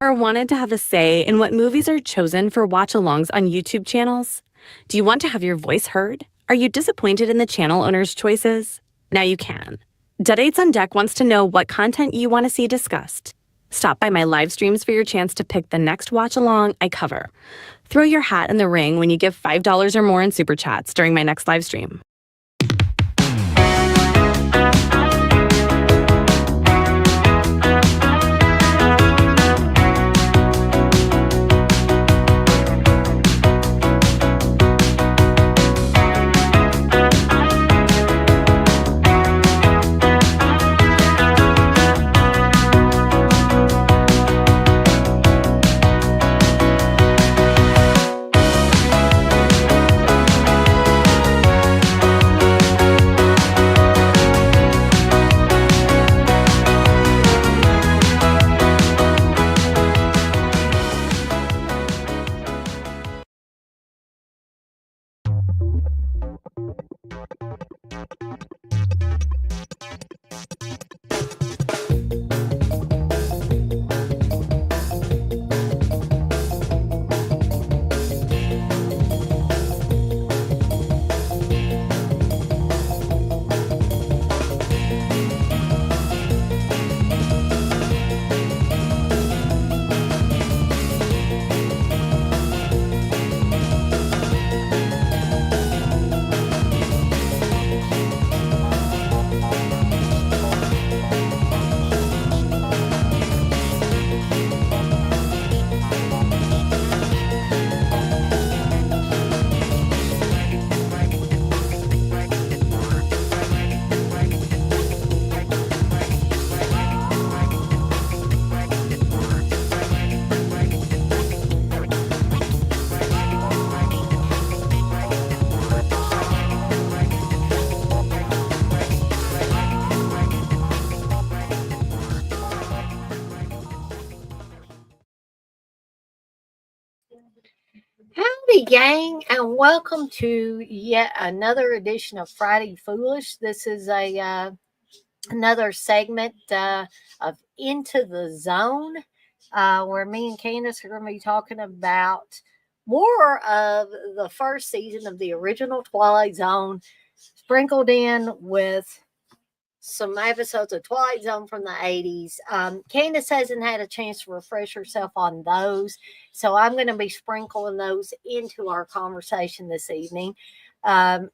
Or wanted to have a say in what movies are chosen for watch-alongs on YouTube channels? Do you want to have your voice heard? Are you disappointed in the channel owner's choices? Now you can. Deadates on Deck wants to know what content you want to see discussed. Stop by my live streams for your chance to pick the next watch-along I cover. Throw your hat in the ring when you give $5 or more in Super Chats during my next live stream. Howdy, gang, and welcome to yet another edition of Friday Foolish. This is another segment of Into the Zone, where me and Candice are going to be talking about more of the first season of the original Twilight Zone, sprinkled in with some episodes of Twilight Zone from the 80s. Candice hasn't had a chance to refresh herself on those, so I'm going to be sprinkling those into our conversation this evening. And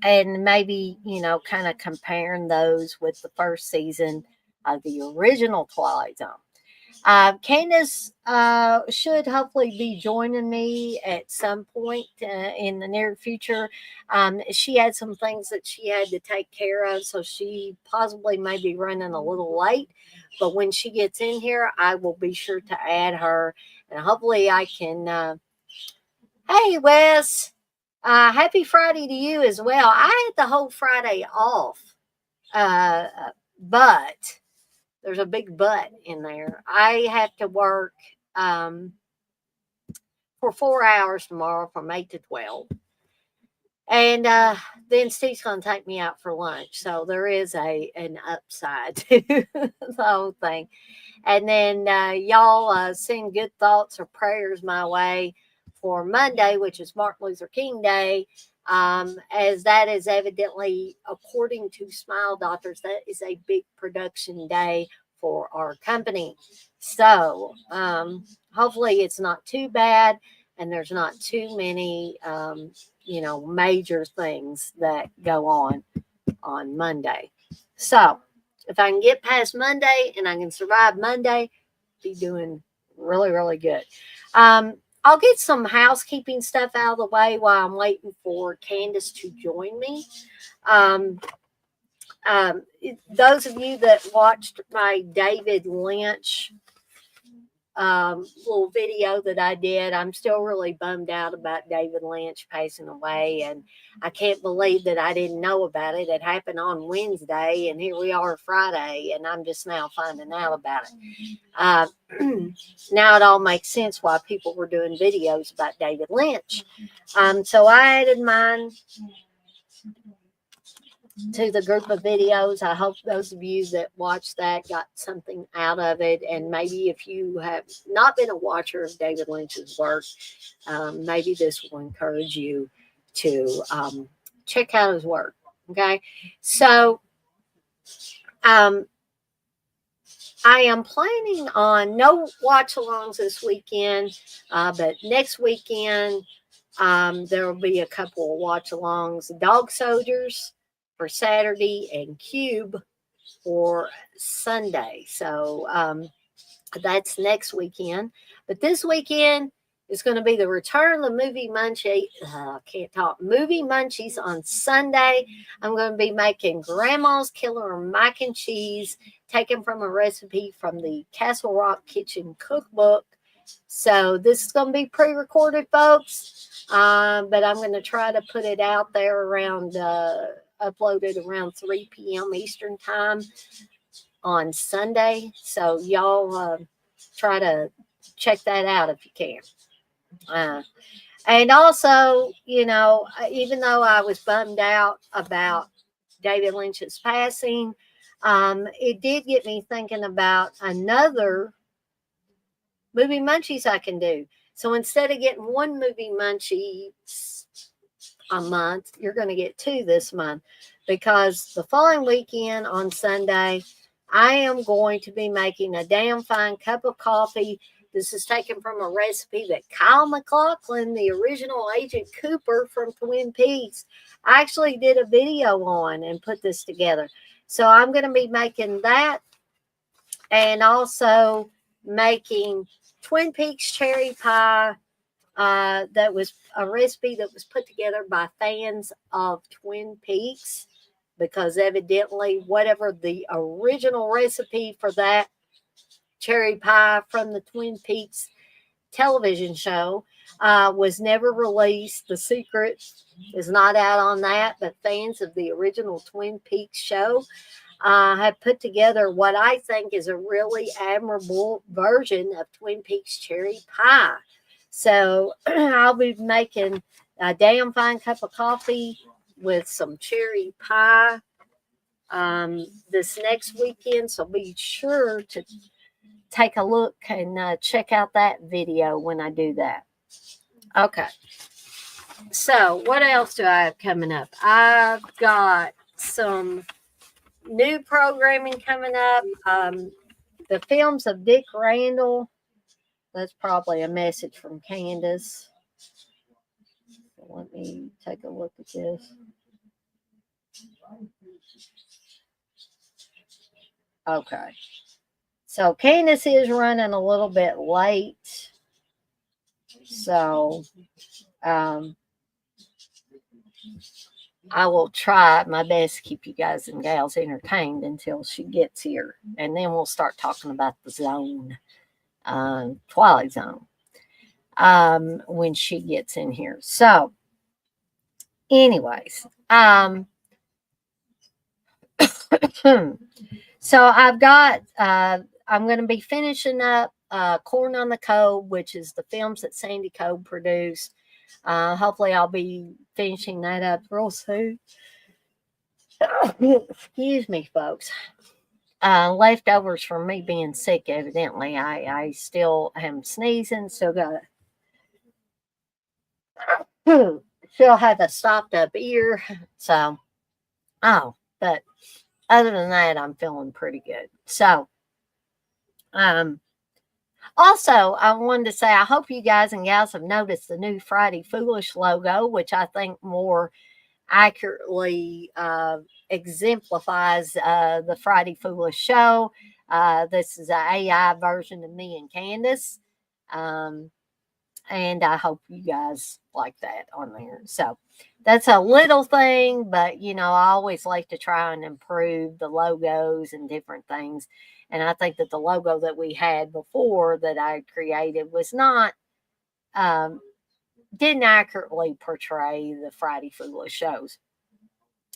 maybe, kind of comparing those with the first season of the original Twilight Zone. Candice should hopefully be joining me at some point in the near future. She had some things that she had to take care of, so she possibly may be running a little late. But when she gets in here, I will be sure to add her, and hopefully I can. Hey, Wes, happy Friday to you as well. I had the whole Friday off, but there's a big but in there. I have to work for 4 hours tomorrow from 8 to 12. And then Steve's going to take me out for lunch. So there is an upside to the whole thing. And then y'all send good thoughts or prayers my way for Monday, which is Martin Luther King Day. As that is evidently, according to Smile Doctors, that is a big production day for our company. So hopefully it's not too bad and there's not too many, major things that go on Monday. So if I can get past Monday and I can survive Monday, be doing really, really good. I'll get some housekeeping stuff out of the way while I'm waiting for Candice to join me. Those of you that watched my David Lynch little video that I did, I'm still really bummed out about David Lynch passing away, and I can't believe that I didn't know about it. It happened on Wednesday, and here we are Friday, and I'm just now finding out about it. Now it all makes sense why people were doing videos about David Lynch. So I added mine to the group of videos. I hope those of you that watched that got something out of it. And maybe if you have not been a watcher of David Lynch's work, maybe this will encourage you to check out his work. Okay. So um, I am planning on no watch alongs this weekend, but next weekend there will be a couple of watch alongs. Dog Soldiers for Saturday and Cube for Sunday. So that's next weekend. But this weekend is going to be the return of the movie munchie. Can't talk. Movie munchies on Sunday. I'm going to be making Grandma's Killer Mac and Cheese, taken from a recipe from the Castle Rock Kitchen Cookbook. So this is going to be pre-recorded, folks. But I'm going to try to put it out there around, uploaded around 3 p.m. Eastern time on Sunday. So y'all try to check that out if you can. And also, even though I was bummed out about David Lynch's passing, it did get me thinking about another movie munchies I can do. So instead of getting one movie munchie a month, you're going to get 2 this month, because the following weekend on Sunday, I am going to be making a damn fine cup of coffee. This is taken from a recipe that Kyle MacLachlan, the original Agent Cooper from Twin Peaks, actually did a video on and put this together. So I'm going to be making that, and also making Twin Peaks cherry pie. That was a recipe that was put together by fans of Twin Peaks, because evidently whatever the original recipe for that cherry pie from the Twin Peaks television show was never released. The secret is not out on that, but fans of the original Twin Peaks show have put together what I think is a really admirable version of Twin Peaks cherry pie. So I'll be making a damn fine cup of coffee with some cherry pie this next weekend. So be sure to take a look and check out that video when I do that. Okay. So what else do I have coming up? I've got some new programming coming up. The films of Dick Randall. That's probably a message from Candice. Let me take a look at this. Okay. So Candice is running a little bit late. So I will try my best to keep you guys and gals entertained until she gets here. And then we'll start talking about the zone, Twilight Zone, when she gets in here. So anyways, so I've got, I'm going to be finishing up Corn on the Cob, which is the films that Sandy Cobb produced. Hopefully I'll be finishing that up real soon. Excuse me, folks. Leftovers from me being sick, evidently. I still am sneezing, still got still have a stopped up ear. So, but other than that, I'm feeling pretty good. So, also, I wanted to say, I hope you guys and gals have noticed the new Friday Foolish logo, which I think more accurately exemplifies the Friday Foolish show. This is an AI version of me and Candice. And I hope you guys like that on there. So that's a little thing, but I always like to try and improve the logos and different things. And I think that the logo that we had before that I created was not, didn't accurately portray the Friday Foolish shows.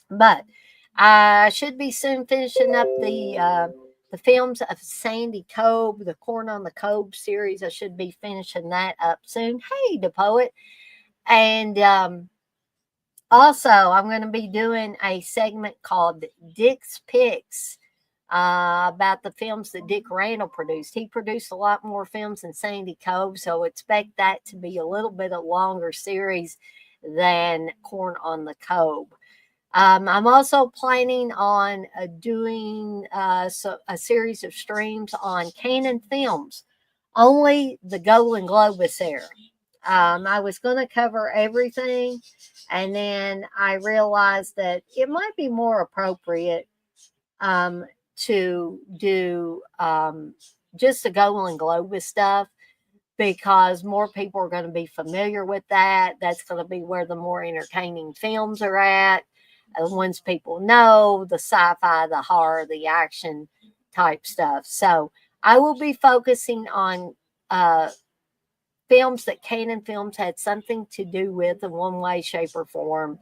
But I should be soon finishing up the films of Sandy Cobb, the Corn on the Cob series. I should be finishing that up soon. Hey, the poet. And Also, I'm going to be doing a segment called Dick's Picks about the films that Dick Randall produced. He produced a lot more films than Sandy Cove, so expect that to be a little bit of longer series than Corn on the Cob. I'm also planning on doing a series of streams on Canon Films, only the Golden Globus era. I was going to cover everything, and then I realized that it might be more appropriate um, to do just the Golden Globus stuff because more people are going to be familiar with that. That's going to be where the more entertaining films are at. The ones people know, the sci fi, the horror, the action type stuff. So I will be focusing on uh, films that Canon Films had something to do with in one way, shape, or form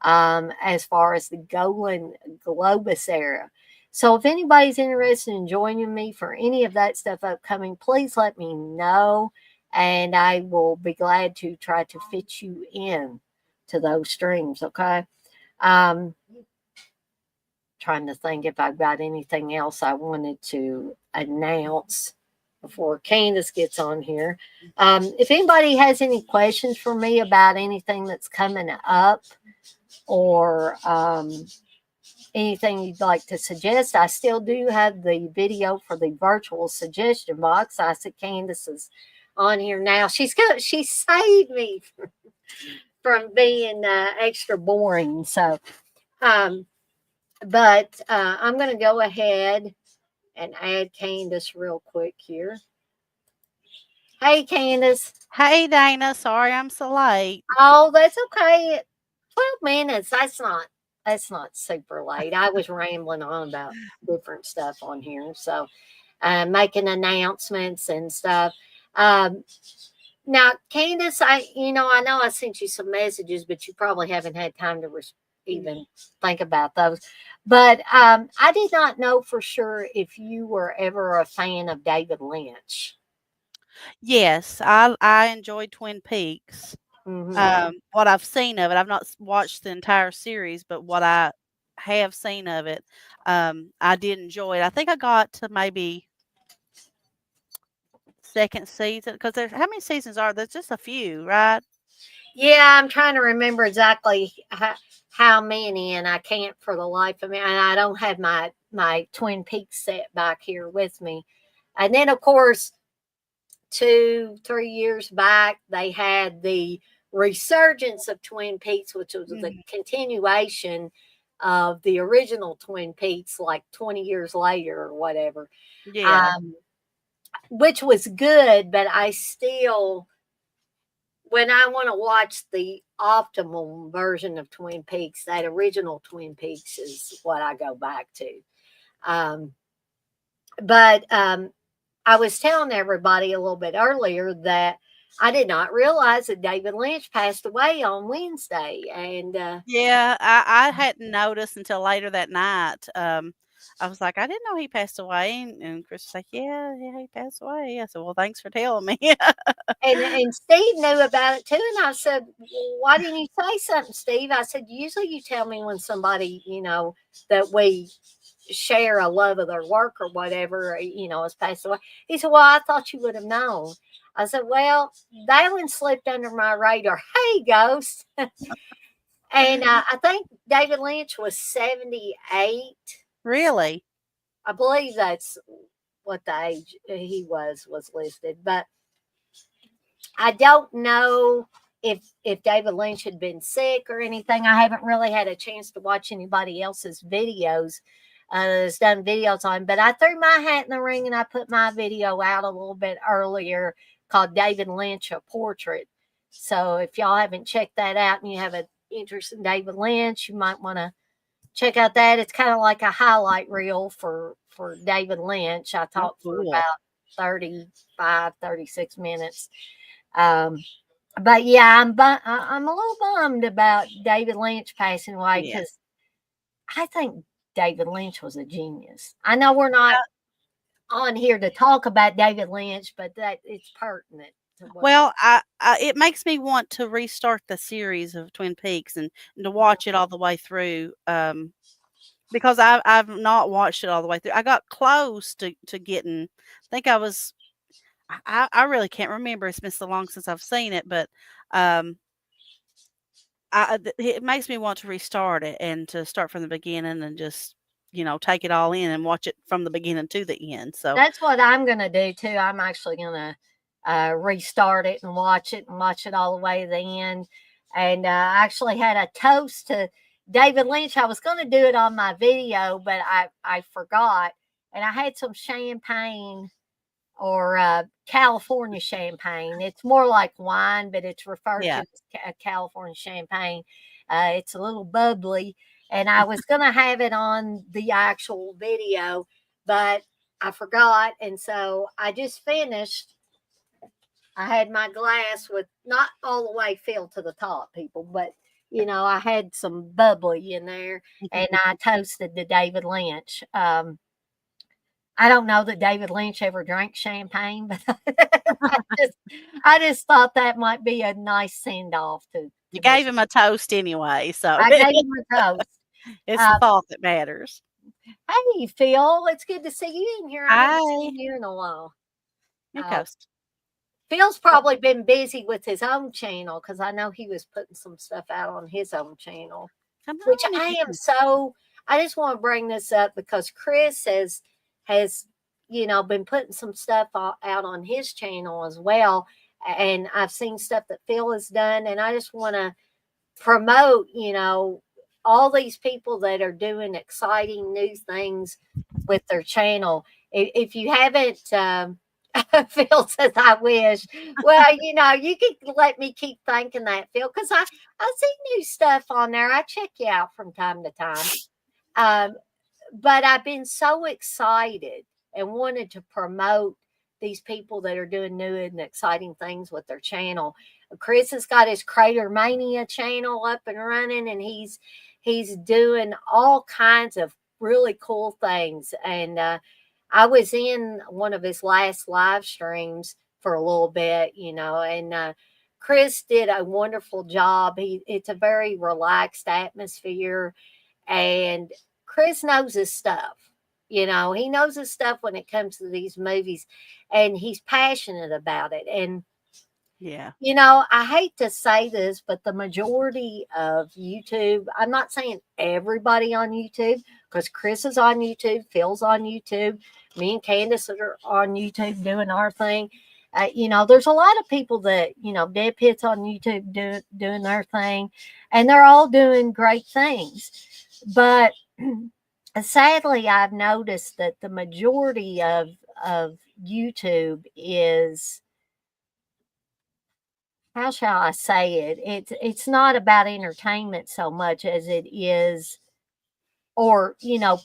as far as the Golden Globus era. So if anybody's interested in joining me for any of that stuff upcoming, please let me know, and I will be glad to try to fit you in to those streams. Okay. Um, Trying to think if I've got anything else I wanted to announce before Candice gets on here. If anybody has any questions for me about anything that's coming up or anything you'd like to suggest, I still do have the video for the virtual suggestion box. I see Candice is on here now. She saved me from being extra boring. So, um, but I'm going to go ahead and add Candice real quick here. Hey, Candice. Hey, Dana. Sorry I'm so late. Oh, that's okay. 12 minutes. That's not super late. I was rambling on about different stuff on here. So making announcements and stuff. Um, Now, Candace, I know I sent you some messages, but you probably haven't had time to even think about those. But I did not know for sure if you were ever a fan of David Lynch. Yes, I enjoyed Twin Peaks. Hmm. What I've seen of it, I've not watched the entire series, but what I have seen of it, I did enjoy it. I think I got to maybe second season because there's how many seasons are there? There's just a few, right? Yeah, I'm trying to remember exactly how many, and I can't for the life of me. And I don't have my Twin Peaks set back here with me. And then, of course, 2 3 years back, they had the resurgence of Twin Peaks, which was the Mhm. continuation of the original Twin Peaks, like 20 years later or whatever, Yeah. um, which was good. But I still, when I want to watch the optimal version of Twin Peaks, that original Twin Peaks is what I go back to. Um, but I was telling everybody a little bit earlier that I did not realize that David Lynch passed away on Wednesday. And Yeah, I hadn't noticed until later that night. I was like, I didn't know he passed away, and Chris was like, yeah, yeah, he passed away. I said, well, thanks for telling me. and Steve knew about it too. And I said, well, why didn't you say something, Steve? I said, usually you tell me when somebody, that we share a love of their work or whatever, has passed away. He said, well, I thought you would have known. I said, well, that one slipped under my radar. Hey, Ghost. And I think David Lynch was 78. Really? I believe that's what the age he was listed. But I don't know if David Lynch had been sick or anything. I haven't really had a chance to watch anybody else's videos that's done videos on. But I threw my hat in the ring and I put my video out a little bit earlier called David Lynch a Portrait. So if y'all haven't checked that out and you have an interest in David Lynch, you might want to check out that. It's kind of like a highlight reel for David Lynch. I Oh, talked for cool. about 36 minutes. Um, but yeah, I'm a little bummed about David Lynch passing away Yeah. because I think David Lynch was a genius. I know we're not on here to talk about David Lynch, but that it's pertinent. to what Well, it makes me want to restart the series of Twin Peaks and to watch it all the way through. Because I've not watched it all the way through. I got close to getting. I think I was. I really can't remember. It's been so long since I've seen it, but um, it makes me want to restart it and to start from the beginning and just take it all in and watch it from the beginning to the end. So That's what I'm gonna do too. I'm actually gonna restart it and watch it all the way to the end. And I actually had a toast to David Lynch. I was gonna do it on my video, but I forgot. And I had some champagne or California champagne. It's more like wine, but it's referred to yeah, as California champagne. It's a little bubbly, and I was going to have it on the actual video, but I forgot. And so I just finished. I had my glass with not all the way filled to the top, people, but I had some bubbly in there, and I toasted to David Lynch. I don't know that David Lynch ever drank champagne, but just I just thought that might be a nice send off you to gave Mr. him a toast anyway, so I gave him a toast. it's the Uh, thought that matters. hey, Phil, it's good to see you in here. I haven't Hi, seen you in a while. your Uh, toast. Phil's probably been busy with his own channel because I know he was putting some stuff out on his own channel, Come which on I am in. so. I just want to bring this up because Chris has been putting some stuff out on his channel as well, and I've seen stuff that Phil has done, and I just want to promote all these people that are doing exciting new things with their channel. If you haven't Phil says I wish. Well, you can let me keep thinking that, Phil, because I see new stuff on there. I check you out from time to time. um, but I've been so excited and wanted to promote these people that are doing new and exciting things with their channel. Chris has got his Crater Mania channel up and running, and he's doing all kinds of really cool things. And I was in one of his last live streams for a little bit, and Chris did a wonderful job. It's a very relaxed atmosphere, and Chris knows his stuff. He knows his stuff when it comes to these movies, and he's passionate about it. And, Yeah, I hate to say this, but the majority of YouTube, I'm not saying everybody on YouTube, because Chris is on YouTube, Phil's on YouTube, me and Candice are on YouTube doing our thing. There's a lot of people that, Dead Pit's on YouTube doing their thing, and they're all doing great things. But sadly, I've noticed that the majority of YouTube is, how shall I say it? It's not about entertainment so much as it is, or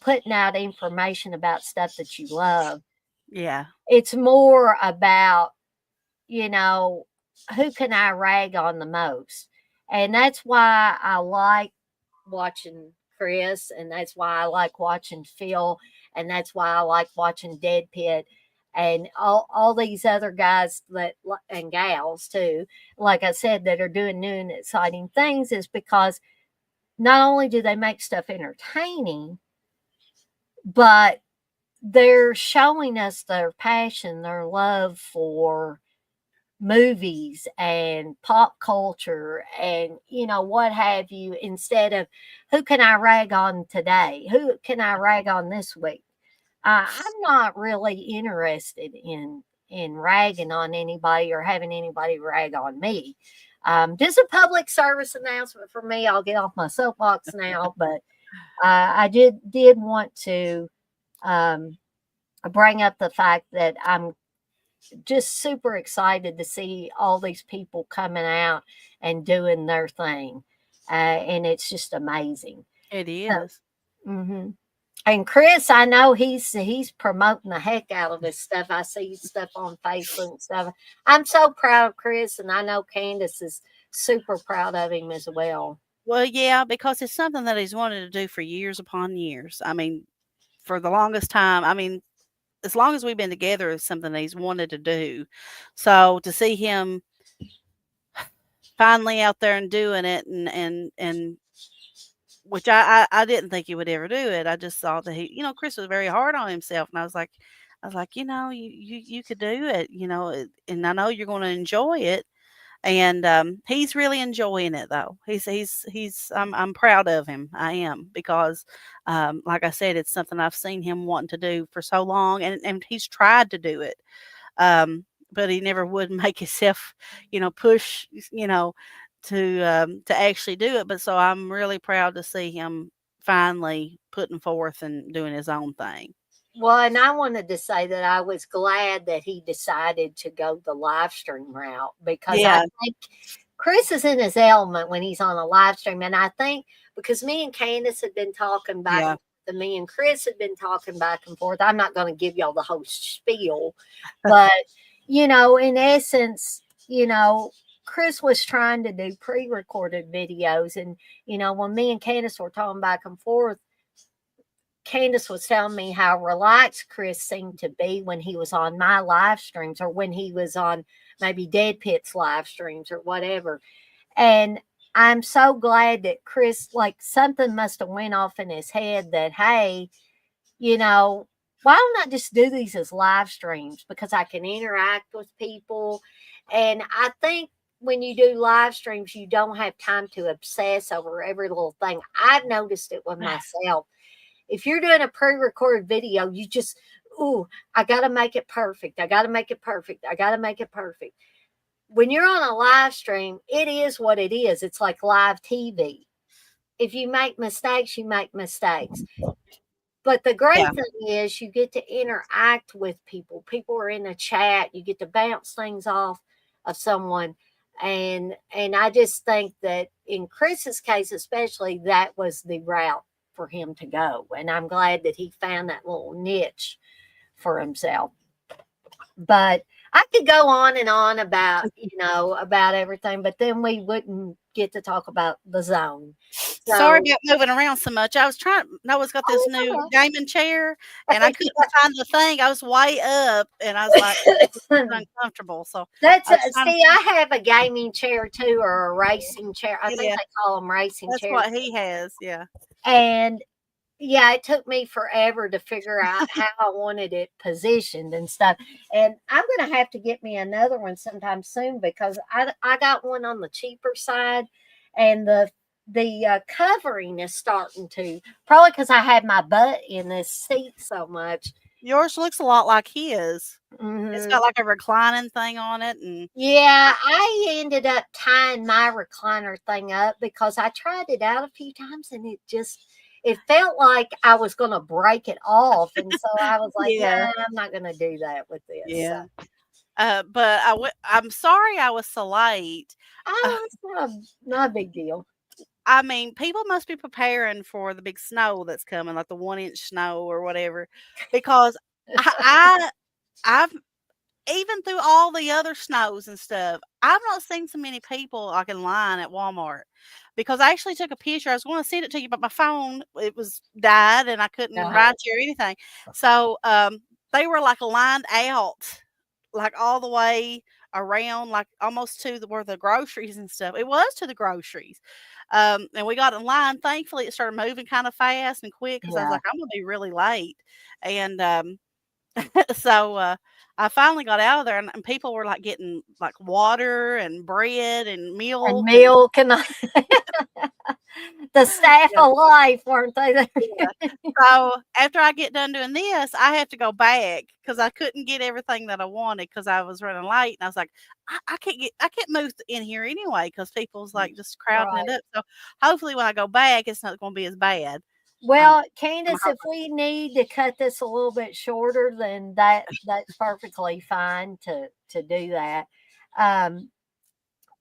putting out information about stuff that you love. yeah, It's more about, you know, who can I rag on the most? And that's why I like watching Chris, and that's why I like watching Phil, and that's why I like watching Dead Pit and all these other guys that and gals too, like I said, that are doing new and exciting things, is because not only do they make stuff entertaining, but they're showing us their passion, their love for movies and pop culture and what have you, instead of who can I rag on today, who can I rag on this week. I'm not really interested in ragging on anybody or having anybody rag on me. Just a public service announcement for me. I'll get off my soapbox now, but I did want to um, bring up the fact that I'm just super excited to see all these people coming out and doing their thing. And it's just amazing. it So, is. mhm. And Chris, I know he's promoting the heck out of his stuff. I see stuff on Facebook and stuff. I'm so proud of Chris, and I know Candice is super proud of him as well. Well, yeah, because it's something that he's wanted to do for years upon years. I mean, for the longest time. I mean, as long as we've been together is something that he's wanted to do. So to see him finally out there and doing it, and which I didn't think he would ever do it. I just thought that Chris was very hard on himself, and I was like, you could do it, and I know you're going to enjoy it. And he's really enjoying it though. I'm proud of him. I am, because like I said, it's something I've seen him wanting to do for so long, and he's tried to do it. But he never would make himself, push, to actually do it. But so I'm really proud to see him finally putting forth and doing his own thing. Well, and I wanted to say that I was glad that he decided to go the live stream route, because I Yeah, think Chris is in his element when he's on a live stream. And I think because me and Candice had been talking back yeah, and forth, and me and Chris had been talking back and forth. I'm not going to give y'all the whole spiel, but, in essence, Chris was trying to do pre-recorded videos. And, when me and Candice were talking back and forth, Candice was telling me how relaxed Chris seemed to be when he was on my live streams, or when he was on maybe Dead Pit's live streams or whatever. And I'm so glad that Chris, like, something must have went off in his head that, hey, why don't I just do these as live streams, because I can interact with people. And I think when you do live streams, you don't have time to obsess over every little thing. I've noticed it with myself. If you're doing a pre-recorded video, you just, I got to make it perfect. I got to make it perfect. I got to make it perfect. When you're on a live stream, it is what it is. It's like live TV. If you make mistakes, you make mistakes. But the great yeah, thing is you get to interact with people. People are in the chat. You get to bounce things off of someone. And I just think that in Chris's case, especially, that was the route for him to go. And I'm glad that he found that little niche for himself. But I could go on and on about, about everything, but then we wouldn't get to talk about the zone. Sorry So, about moving around so much. Noah's got this new gaming chair, and I couldn't find the thing. I was way up, and I was like, it's uncomfortable. So that's I was trying see, I have a gaming chair too, or a racing chair. I think yeah, they call them racing that's chairs. what he has. Yeah. And yeah, it took me forever to figure out how I wanted it positioned and stuff. And I'm going to have to get me another one sometime soon, because I got one on the cheaper side, and the covering is starting to, probably because I had my butt in this seat so much. Yours looks a lot like his. It's Mhm. got like a reclining thing on it, and Yeah, I ended up tying my recliner thing up because I tried it out a few times, and it felt like I was going to break it off. And so I was like, yeah, nah, I'm not going to do that with this. yeah. So, But I'm sorry I was so late. Uh, it's not a big deal. I mean, people must be preparing for the big snow that's coming, like the 1-inch snow or whatever, because I I've even through all the other snows and stuff, I've not seen so many people like in line at Walmart, because I actually took a picture. I was going to send it to you, but my phone, it was died and I couldn't Uh-huh. write you or anything. So they were like lined out, like all the way around, like almost to where the groceries and stuff. It was to the groceries. And we got in line. Thankfully, it started moving kind of fast and quick, because I was Yeah. like, I'm gonna be really late. And so I finally got out of there, and people were like getting like water and bread and And milk. And milk and the staff yeah, of life, weren't they? yeah. So after I get done doing this, I have to go back because I couldn't get everything that I wanted because I was running late. And I was like, I can't move in here anyway because people's like just crowding it Right. up. So hopefully when I go back, it's not going to be as bad. Well, I'm Candice, if hoping. we need to cut this a little bit shorter, then that's perfectly fine to do that. Um,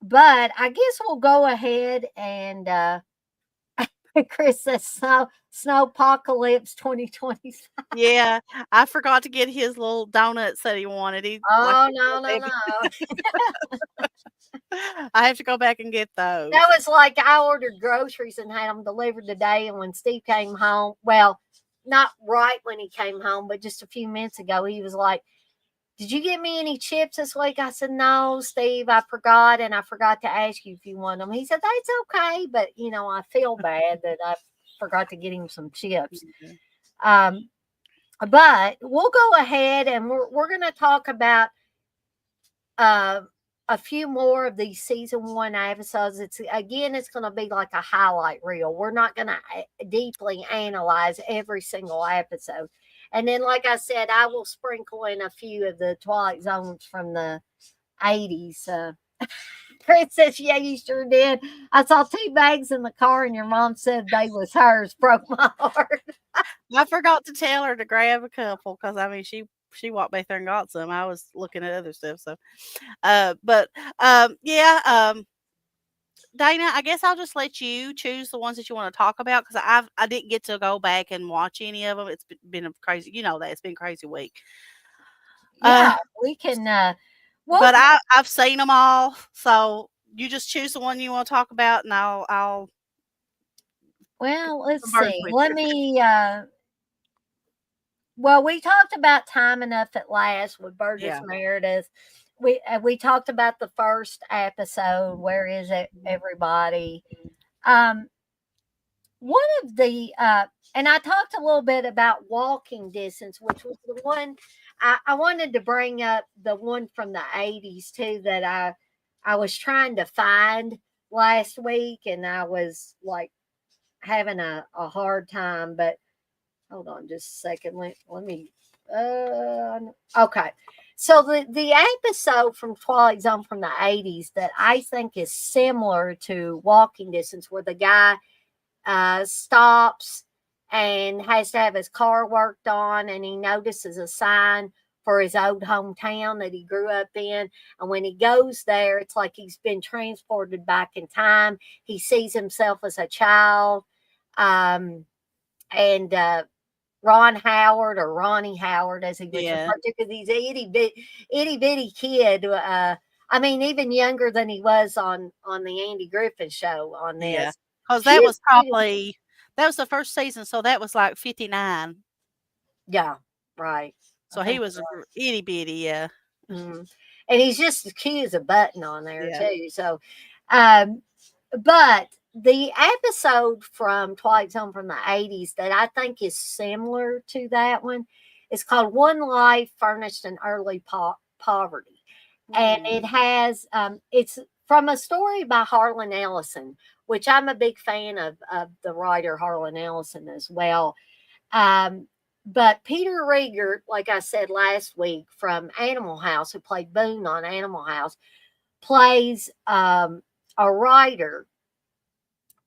but I guess we'll go ahead and Chris says snowpocalypse 2025. Yeah, I forgot to get his little donuts that he wanted. He like Oh he's no, so no, big. no. I have to go back and get those. That was like I ordered groceries and had them delivered today. And when Steve came home, well, not right when he came home, but just a few minutes ago, he was like, "Did you get me any chips this week?" I said, "No, Steve, I forgot, and I forgot to ask you if you want them." He said, "That's okay, but I feel bad that I forgot to get him some chips." Um, but we'll go ahead and we're going to talk about uh, a few more of these season 1 episodes. It's going to be like a highlight reel. We're not going to deeply analyze every single episode. And then, like I said, I will sprinkle in a few of the Twilight Zones from the 80s. Princess, yeah, you sure did. I saw 2 bags in the car, and your mom said they was hers. Broke my heart. I forgot to tell her to grab a couple because I mean she walked back there and got some. I was looking at other stuff. So, but yeah, Dana, I guess I'll just let you choose the ones that you want to talk about because I didn't get to go back and watch any of them. It's been a crazy, that it's been a crazy week. Yeah, we can. But I've seen them all, so you just choose the one you want to talk about, and I'll. Well, let's converse see. with Let you. me. Well, we talked about Time Enough at Last with Burgess Yeah. Meredith. We talked about the first episode. Where is it, everybody? One of the and I talked a little bit about Walking Distance, which was the one I wanted to bring up, the one from the 80s too, that I was trying to find last week, and I was like having a hard time. But hold on just a second. Let me okay. So the episode from Twilight Zone from the 80s that I think is similar to Walking Distance, where the guy stops and has to have his car worked on, and he notices a sign for his old hometown that he grew up in. And when he goes there, it's like he's been transported back in time. He sees himself as a child. And Ron Howard, or Ronnie Howard, as he was referred to, because he's an itty bitty kid. I mean, even younger than he was on the Andy Griffith show on this. Yeah, because that was the first season, so that was like 59. Yeah, right. So he was itty bitty, yeah. Mm-hmm. And he's just as cute as a button on there too. So, but the episode from Twilight Zone from the 80s that I think is similar to that one is called One Life Furnished in Early Poverty. And it has, it's from a story by Harlan Ellison, which I'm a big fan of the writer Harlan Ellison as well. But Peter Rieger, like I said last week, from Animal House, who played Boone on Animal House, plays a writer,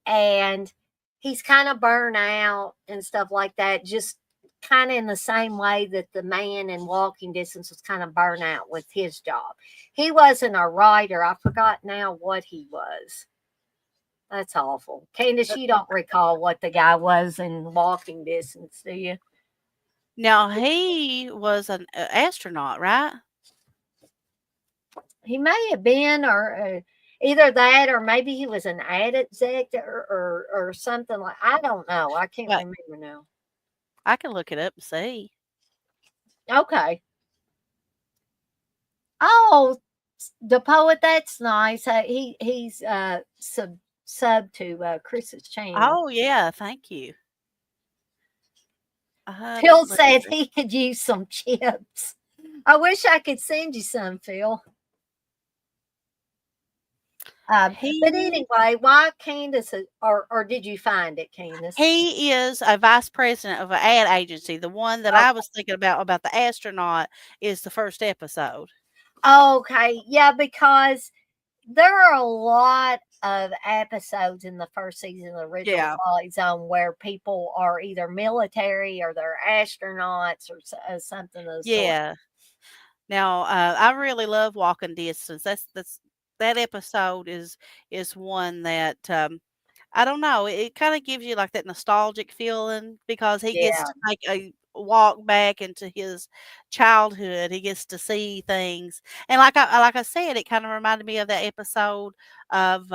and he's kind of burnt out and stuff like that, just kind of in the same way that the man in Walking Distance was kind of burnt out with his job. He wasn't a writer. I forgot now what he was. That's awful. Candice, you don't recall what the guy was in Walking Distance, do you? Now, he was an astronaut, right? He may have been, or either that, or maybe he was an ad exec or something like. I don't know. I can't remember now. I can look it up and see. Okay. Oh, the poet. That's nice. He's sub to Chris's channel. Oh yeah, thank you. Phil said he could use some chips. I wish I could send you some, Phil. But anyway, why Candice, or did you find it, Candice? He is a vice president of an ad agency. The one that I was thinking about the astronaut, is the first episode. Okay, yeah, because there are a lot of episodes in the first season of the original Twilight Zone where people are either military or they're astronauts or something of the sort. Now, I really love Walking Distance. That episode is one that I don't know. It kind of gives you like that nostalgic feeling because he gets to take a walk back into his childhood. He gets to see things, and like I said, it kind of reminded me of that episode of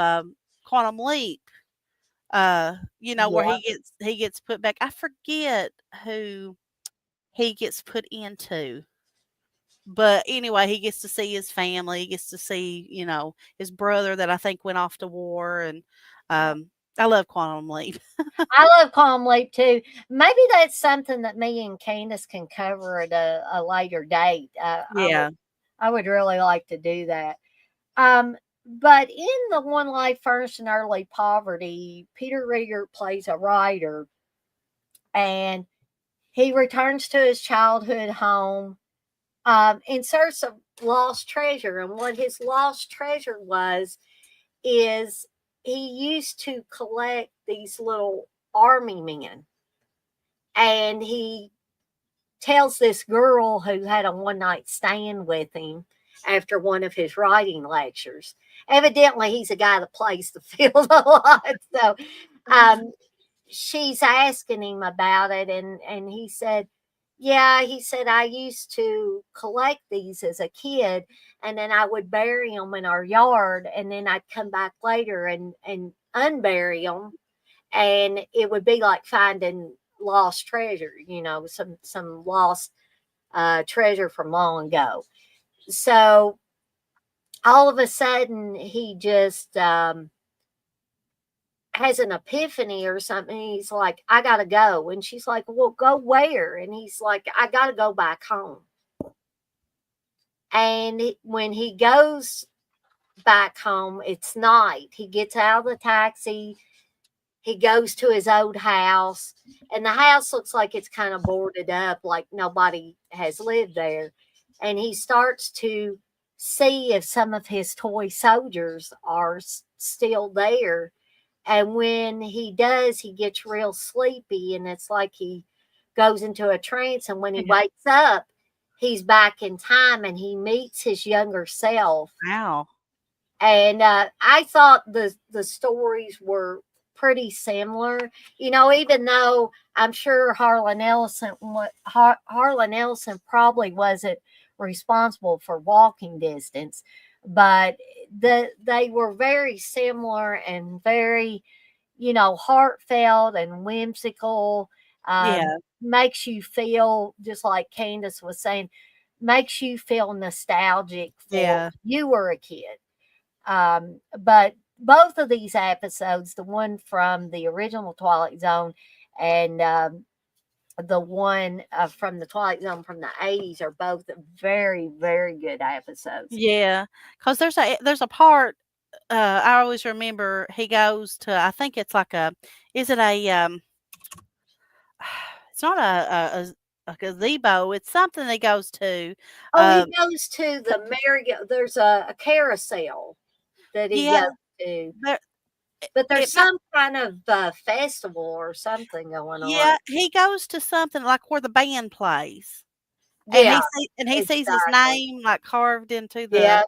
Quantum Leap Where Yeah. he gets put back. I forget who he gets put into. But anyway, he gets to see his family, he gets to see, his brother that I think went off to war, and, I love Quantum Leap. I love Calm Leap too. Maybe that's something that me and Candace can cover at a later date. Yeah. I would really like to do that. Um, but in the One Life Furnished in Early Poverty, Peter Rieger plays a writer, and he returns to his childhood home in search of lost treasure. And what his lost treasure was is he used to collect these little army men, and he tells this girl who had a one night stand with him after one of his writing lectures. Evidently, he's a guy that plays the field a lot. So um, she's asking him about it, and he said, yeah, he said, I used to collect these as a kid, and then I would bury them in our yard, and then I'd come back later and unbury them, and it would be like finding lost treasure, some lost treasure from long ago. So all of a sudden, he just has an epiphany or something. He's like, I gotta go. And she's like, well, go where? And he's like, I gotta go back home. And when he goes back home, it's night. He gets out of the taxi. He goes to his old house, and the house looks like it's kind of boarded up, like nobody has lived there. And he starts to see if some of his toy soldiers are still there. And when he does, he gets real sleepy, and it's like he goes into a trance. And when he Yeah. wakes up, he's back in time, and he meets his younger self. Wow. And I thought the stories were pretty similar, even though I'm sure Harlan Ellison probably wasn't responsible for walking distance, but they were very similar and very, heartfelt and whimsical. Yeah. Makes you feel, just like Candace was saying, makes you feel nostalgic for Yeah. you were a kid. But both of these episodes, the one from the original Twilight Zone and the one from the Twilight Zone from the 80s, are both very, very good episodes. Yeah. 'Cause there's a part, I always remember he goes to, I think it's like is it it's not a gazebo, it's something he goes to, Oh, he um goes to the there's a carousel that he yeah, goes to, there but there's it might some kind of festival or something going on. yeah, he goes to something like where the band plays, and Yeah, he sees his exactly. name, like, carved into Yeah.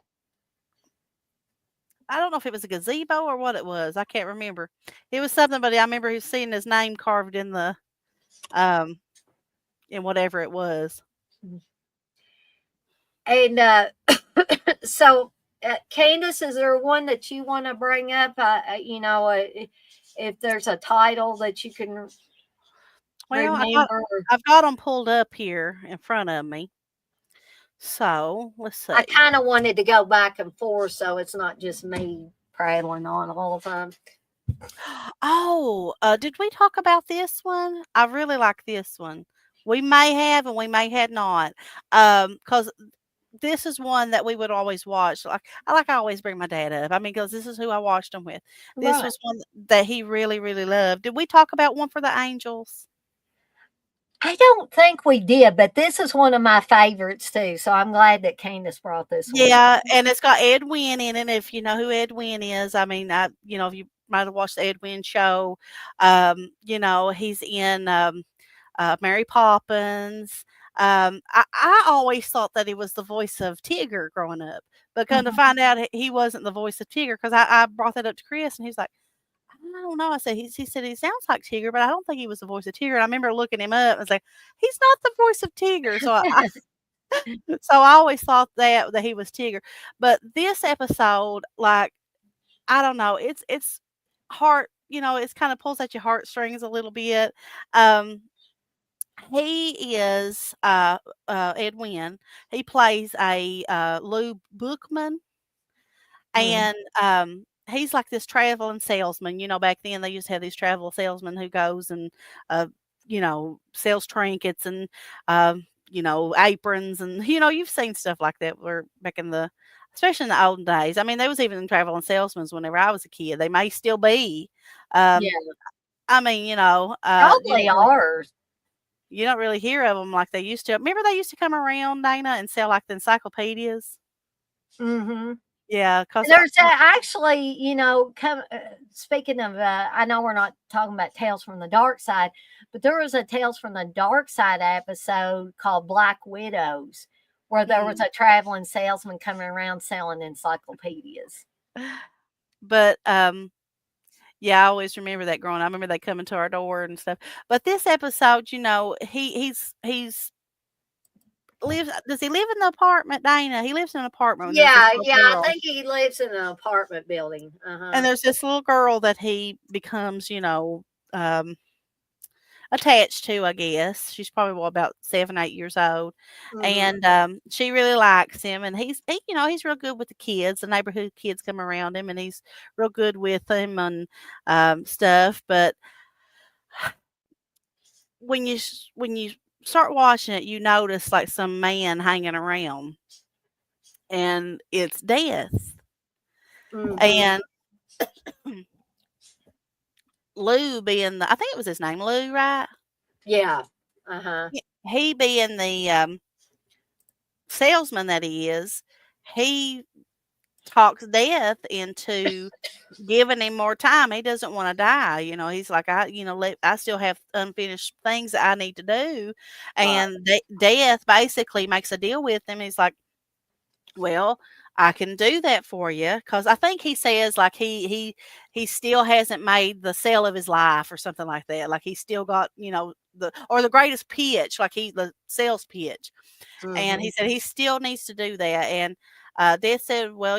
I don't know if it was a gazebo or what it was, I can't remember. It was something, but I remember he seeing his name carved um, in whatever it was. And so, Candace, is there one that you want to bring up? If there's a title that you can Well, remember. I've got them pulled up here in front of me. So, let's I see. kind of wanted to go back and forth so it's not just me prattling on all the time. Oh, did we talk about this one? I really like this one. We may have and we may have not. Because this is one that we would always watch. I always bring my dad up. I mean, because this is who I watched him with. This Right. was one that he really, really loved. Did we talk about One for the Angels? I don't think we did, but this is one of my favorites too. So I'm glad that Candace brought this one up. Yeah, and it's got Ed Wynn in it. If you know who Ed Wynn is, I mean, if you might have watched the Ed Wynn show, he's in Mary Poppins. I always thought that he was the voice of Tigger growing up, but come to Mhm. find out he wasn't the voice of Tigger because I brought that up to Chris and he's like, I don't know. I said he said he sounds like Tigger, but I don't think he was the voice of Tigger. And I remember looking him up and say he's not the voice of Tigger. So I always thought that he was Tigger. But this episode, like, I don't know, it's it's kind of pulls at your heartstrings a little bit. Um, he is Edwin. He plays a Lou Bookman, Mhm. and he's like this traveling salesman. Back then they used to have these travel salesmen who goes and sells trinkets and aprons, and you've seen stuff like that where back in the especially in the olden days. I mean, there was even traveling salesmen whenever I was a kid. They may still be. Yeah, Um, I mean, probably ours. you don't really hear of them like they used to. Remember they used to come around, Dana, and sell like the encyclopedias? Mhm. Yeah, because There's actually, speaking of, I know we're not talking about Tales from the Dark Side, but there was a Tales from the Dark Side episode called Black Widows, where there was a traveling salesman coming around selling encyclopedias. but yeah, I always remember that growing up. I remember they coming to our door and stuff. But this episode, he's lives does he live in the apartment, Dana? He lives in an apartment when there's this Yeah, little yeah, I girl. think he lives in an apartment building. And there's this little girl that he becomes, um attached to, I guess. She's probably about 7, 8 years old. Mhm. And she really likes him, and he's real good with the kids. The neighborhood kids come around him, and he's real good with them and stuff. But when you start watching it, you notice like some man hanging around, and it's Death. Mhm. And Lou being I think it was his name, Lou, right? Yeah. Uh-huh. He being the salesman that he is, he talks Death into giving him more time. He doesn't want to die. He's like, I still have unfinished things that I need to do. Right. And Death basically makes a deal with him. He's like, well, I can do that for you, because I think he says like he still hasn't made the sale of his life or something like that. Like he's still got the greatest pitch, like the sales pitch. And he Mhm. said he still needs to do that. And they said, well,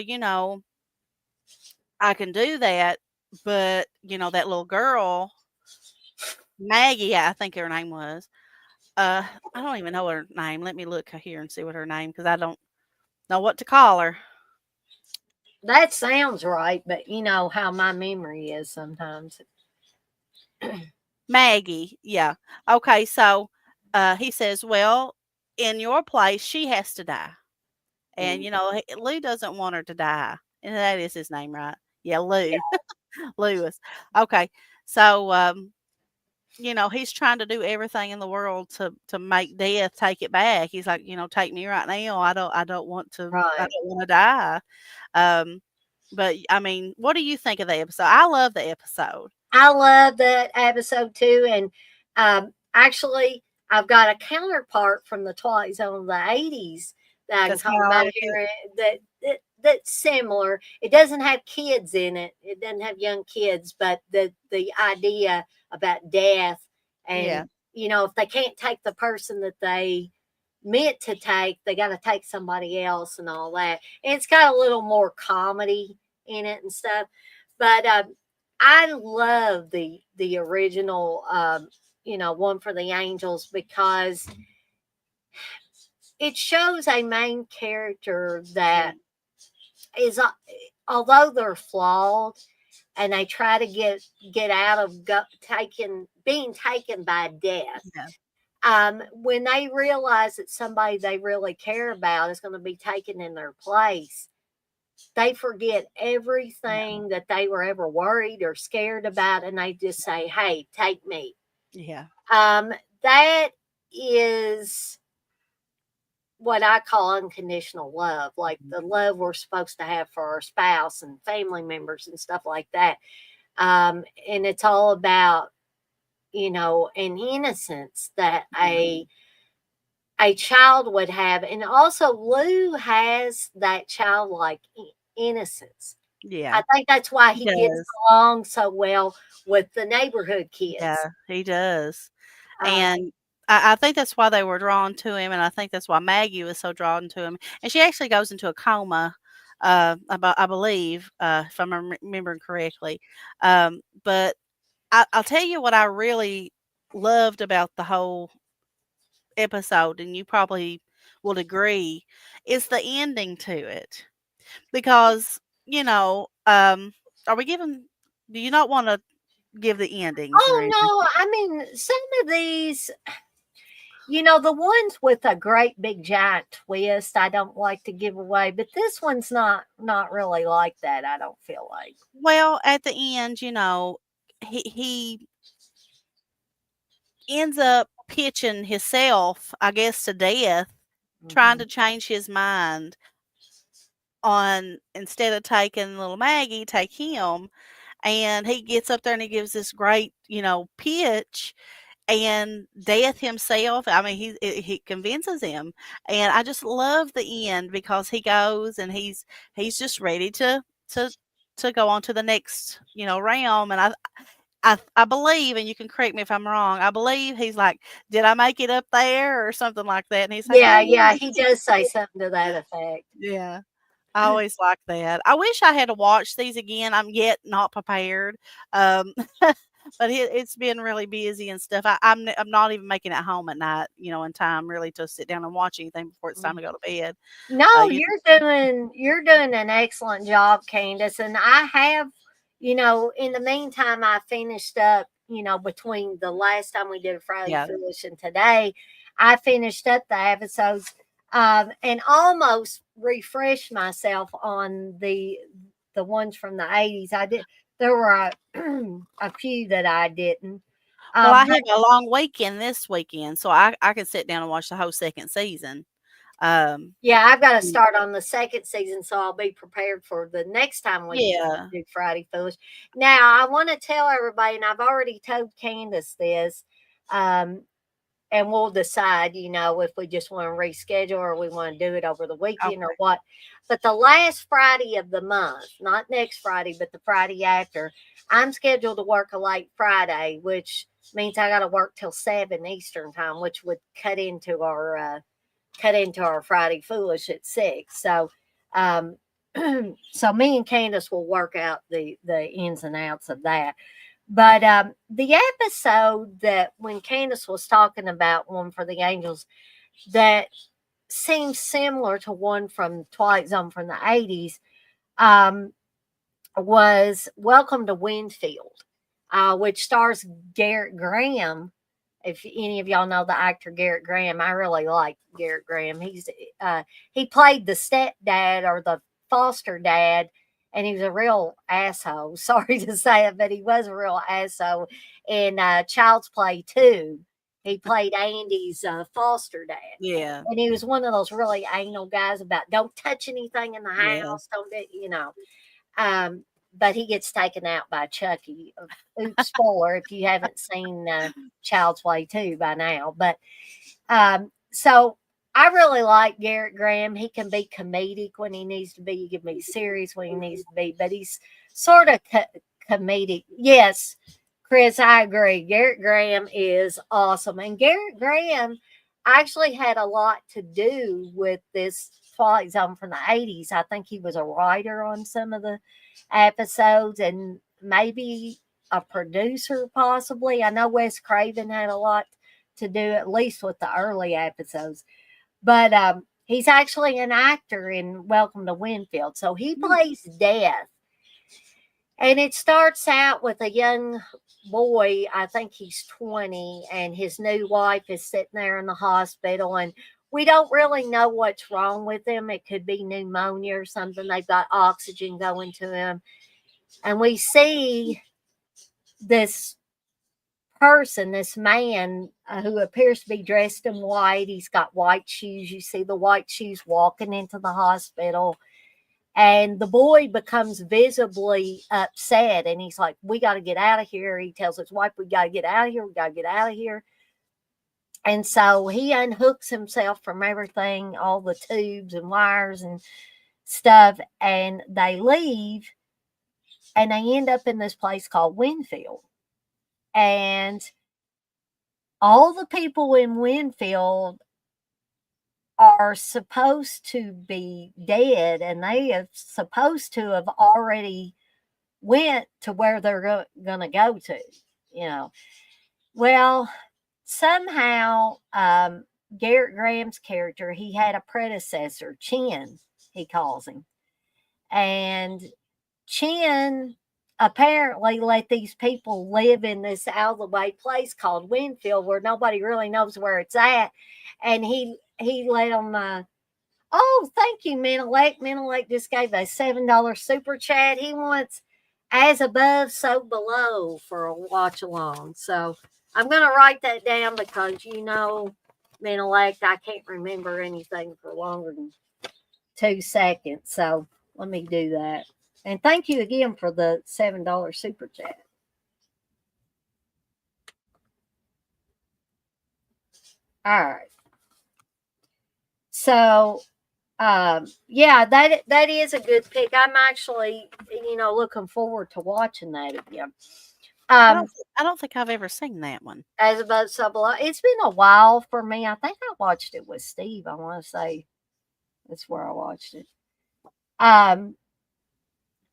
I can do that, but that little girl, Maggie, I think her name was. I don't even know her name. Let me look here and see what her name, because I don't know what to call her. That sounds right, but you know how my memory is sometimes. Maggie, yeah. Okay, so he says, well, in your place, she has to die. And, Lou doesn't want her to die. And that is his name, right? Yeah, Lou. Lewis. Okay. So, he's trying to do everything in the world to make Death take it back. He's like, take me right now. I don't want to I Right. don't want to die. Um, but I mean, what do you think of the episode? I love the episode. I love that episode too. And actually, I've got a counterpart from the Twilight Zone of the 80s that I can That's talk kind of about like it. here that's similar. It doesn't have kids in it, it doesn't have young kids, but the idea about death Yeah. and, if they can't take the person that they meant to take, they got to take somebody else and all that. And it's got a little more comedy in it and stuff. But I love the original, one for the angels, because it shows a main character that is, although they're flawed and they try to get out of being taken by death. Yeah. When they realize that somebody they really care about is going to be taken in their place, they forget Yeah. everything that they were ever worried or scared about, and they just say, "Hey, take me." Yeah. That is what I call unconditional love, like the love we're supposed to have for our spouse and family members and stuff like that. And it's all about, an innocence that a child would have. And also Lou has that childlike innocence. Yeah. I think that's why He he gets does. along so well with the neighborhood Yeah, kids. he does. Uh, And I think that's why they were drawn to him, and I think that's why Maggie was so drawn to him. And she actually goes into a coma I believe, if I'm remembering correctly. But I'll tell you what I really loved about the whole episode, and you probably will agree, is the ending to it. Because, are we giving, do you not want to give the endings or Oh anything? no, I mean some of these, the ones with a great big giant twist, I don't like to give away, but this one's not really like that. I don't feel like. Well, at the end, he ends up pitching himself, I guess, to death, trying Mhm. to change his mind on, instead of taking little Maggie, take him. And he gets up there and he gives this great, pitch, and death himself, I mean, he convinces him. And I just love the end because he goes and he's just ready to to go on to the next, realm. And I believe, and you can correct me if I'm wrong, I believe he's like, "Did I make it up there?" or something like that, and he's like, Yeah, yeah, "Yes." he does say something to that effect. Yeah. I always like that. I wish I had to watch these again. I'm yet not prepared. Um, but it's been really busy and stuff. I'm not even making it home at night, in time really to sit down and watch anything before it's time to go to bed. No, You you're doing an excellent job, Candace. And I have, in the meantime, I finished up, between the last time we did a Friday Yeah, Foolish and today, I finished up the episodes, and almost refreshed myself on the ones from the 80s. I did. There were a few that I didn't. well, I But have a long weekend this weekend, so I can sit down and watch the whole second season. Um, yeah, I've got to start on the second season, so I'll be prepared for the next time we yeah, do Friday Foolish. Now, I want to tell everybody, and I've already told Candace this, um, and we'll decide, if we just want to reschedule or we want to do it over the weekend or okay, what. But the last Friday of the month, not next Friday, but the Friday after, I'm scheduled to work a late Friday, which means I got to work till 7 Eastern time, which would cut into our Friday Foolish at 6. So, um, so me and Candace will work out the ins and outs of that. But the episode that when Candace was talking about one for the Angels that seems similar to one from Twilight Zone from the 80s, um, was Welcome to Winfield, which stars Garrett Graham. If any of y'all know the actor Garrett Graham, I really like Garrett Graham. He played the stepdad or the foster dad, and he was a real asshole. Sorry to say it, but he was a real asshole in Child's Play 2. He played Andy's foster dad. yeah, And he was one of those really anal guys about don't touch anything in the yeah. house, don't um, but he gets taken out by Chucky. Oops, spoiler if you haven't seen Child's Play 2 by now. But so I really like Garrett Graham. He can be comedic when he needs to be. He can be serious when he needs to be. But he's sort of comedic. Yes, Chris, I agree. Garrett Graham is awesome. And Garrett Graham actually had a lot to do with this Twilight Zone from the 80s. I think he was a writer on some of the episodes and maybe a producer, possibly. I know Wes Craven had a lot to do, at least with the early episodes. But he's actually an actor in Welcome to Winfield. So he Hmm. plays Death. And it starts out with a young boy, I think he's 20, and his new wife is sitting there in the hospital. And we don't really know what's wrong with him. It could be pneumonia or something. They've got oxygen going to him. And we see this person, this man who appears to be dressed in white. He's got white shoes. You see the white shoes walking into the hospital. And the boy becomes visibly upset and he's like, we got to get out of here. He tells his wife, we got to get out of here. We got to get out of here. And so he unhooks himself from everything, all the tubes and wires and stuff. And they leave and they end up in this place called Winfield. And all the people in Winfield are supposed to be dead, and they are supposed to have already went to where they're going to go to, you know. Well, somehow, Garrett Graham's character, he had a predecessor, Chin, he calls him. And Chin apparently let these people live in this out of the way place called Winfield where nobody really knows where it's at. And he let them, oh, thank you, Menelec. Menelec just gave a $7 super chat. He wants as above, so below for a watch along. So I'm going to write that down because, Menelec, I can't remember anything for longer than 2 seconds. So let me do that. And thank you again for the $7 super chat. All right. So, yeah, that is a good pick. I'm actually, looking forward to watching that again. I don't think I've ever seen that one. As above, so below. It's been a while for me. I think I watched it with Steve. I want to say that's where I watched it.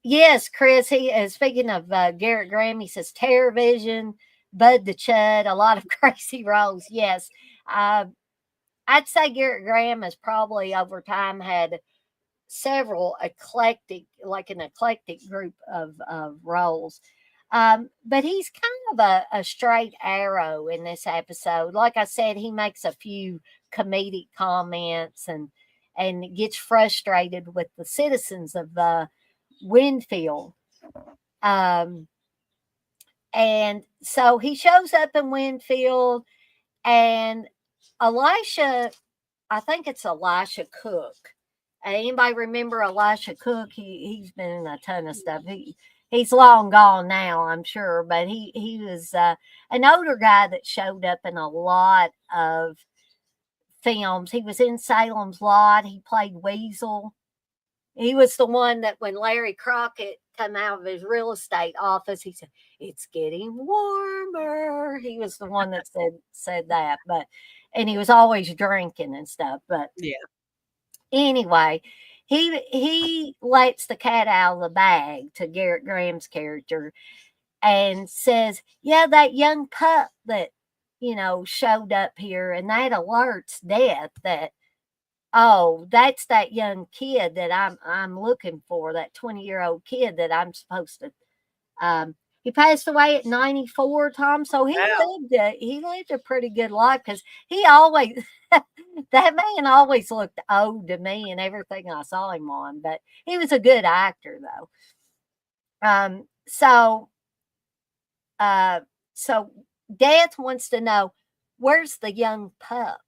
Yes, Chris. He speaking of Garrett Graham, he says TerrorVision, Bud the Chud, a lot of crazy roles. Yes, I'd say Garrett Graham has probably over time had several eclectic group of roles. But he's kind of a straight arrow in this episode. Like I said, he makes a few comedic comments and gets frustrated with the citizens of Winfield. And so he shows up in Winfield, and Elisha, I think it's Elisha Cook. Anybody remember Elisha Cook? He's been in a ton of stuff. He's long gone now, I'm sure, but he was an older guy that showed up in a lot of films. He was in Salem's Lot. He played Weasel. He was the one that when Larry Crockett come out of his real estate office, he said, "It's getting warmer." He was the one that said that, and he was always drinking and stuff. But Yeah. anyway, he lets the cat out of the bag to Garrett Graham's character and says, "Yeah, that young pup that showed up here, and that alerts death that." Oh, that's that young kid that I'm looking for, that 20-year-old kid that I'm supposed to. He passed away at 94, Tom. So he lived a pretty good life because he always that man always looked old to me and everything I saw him on, but he was a good actor though. So Death wants to know where's the young pup.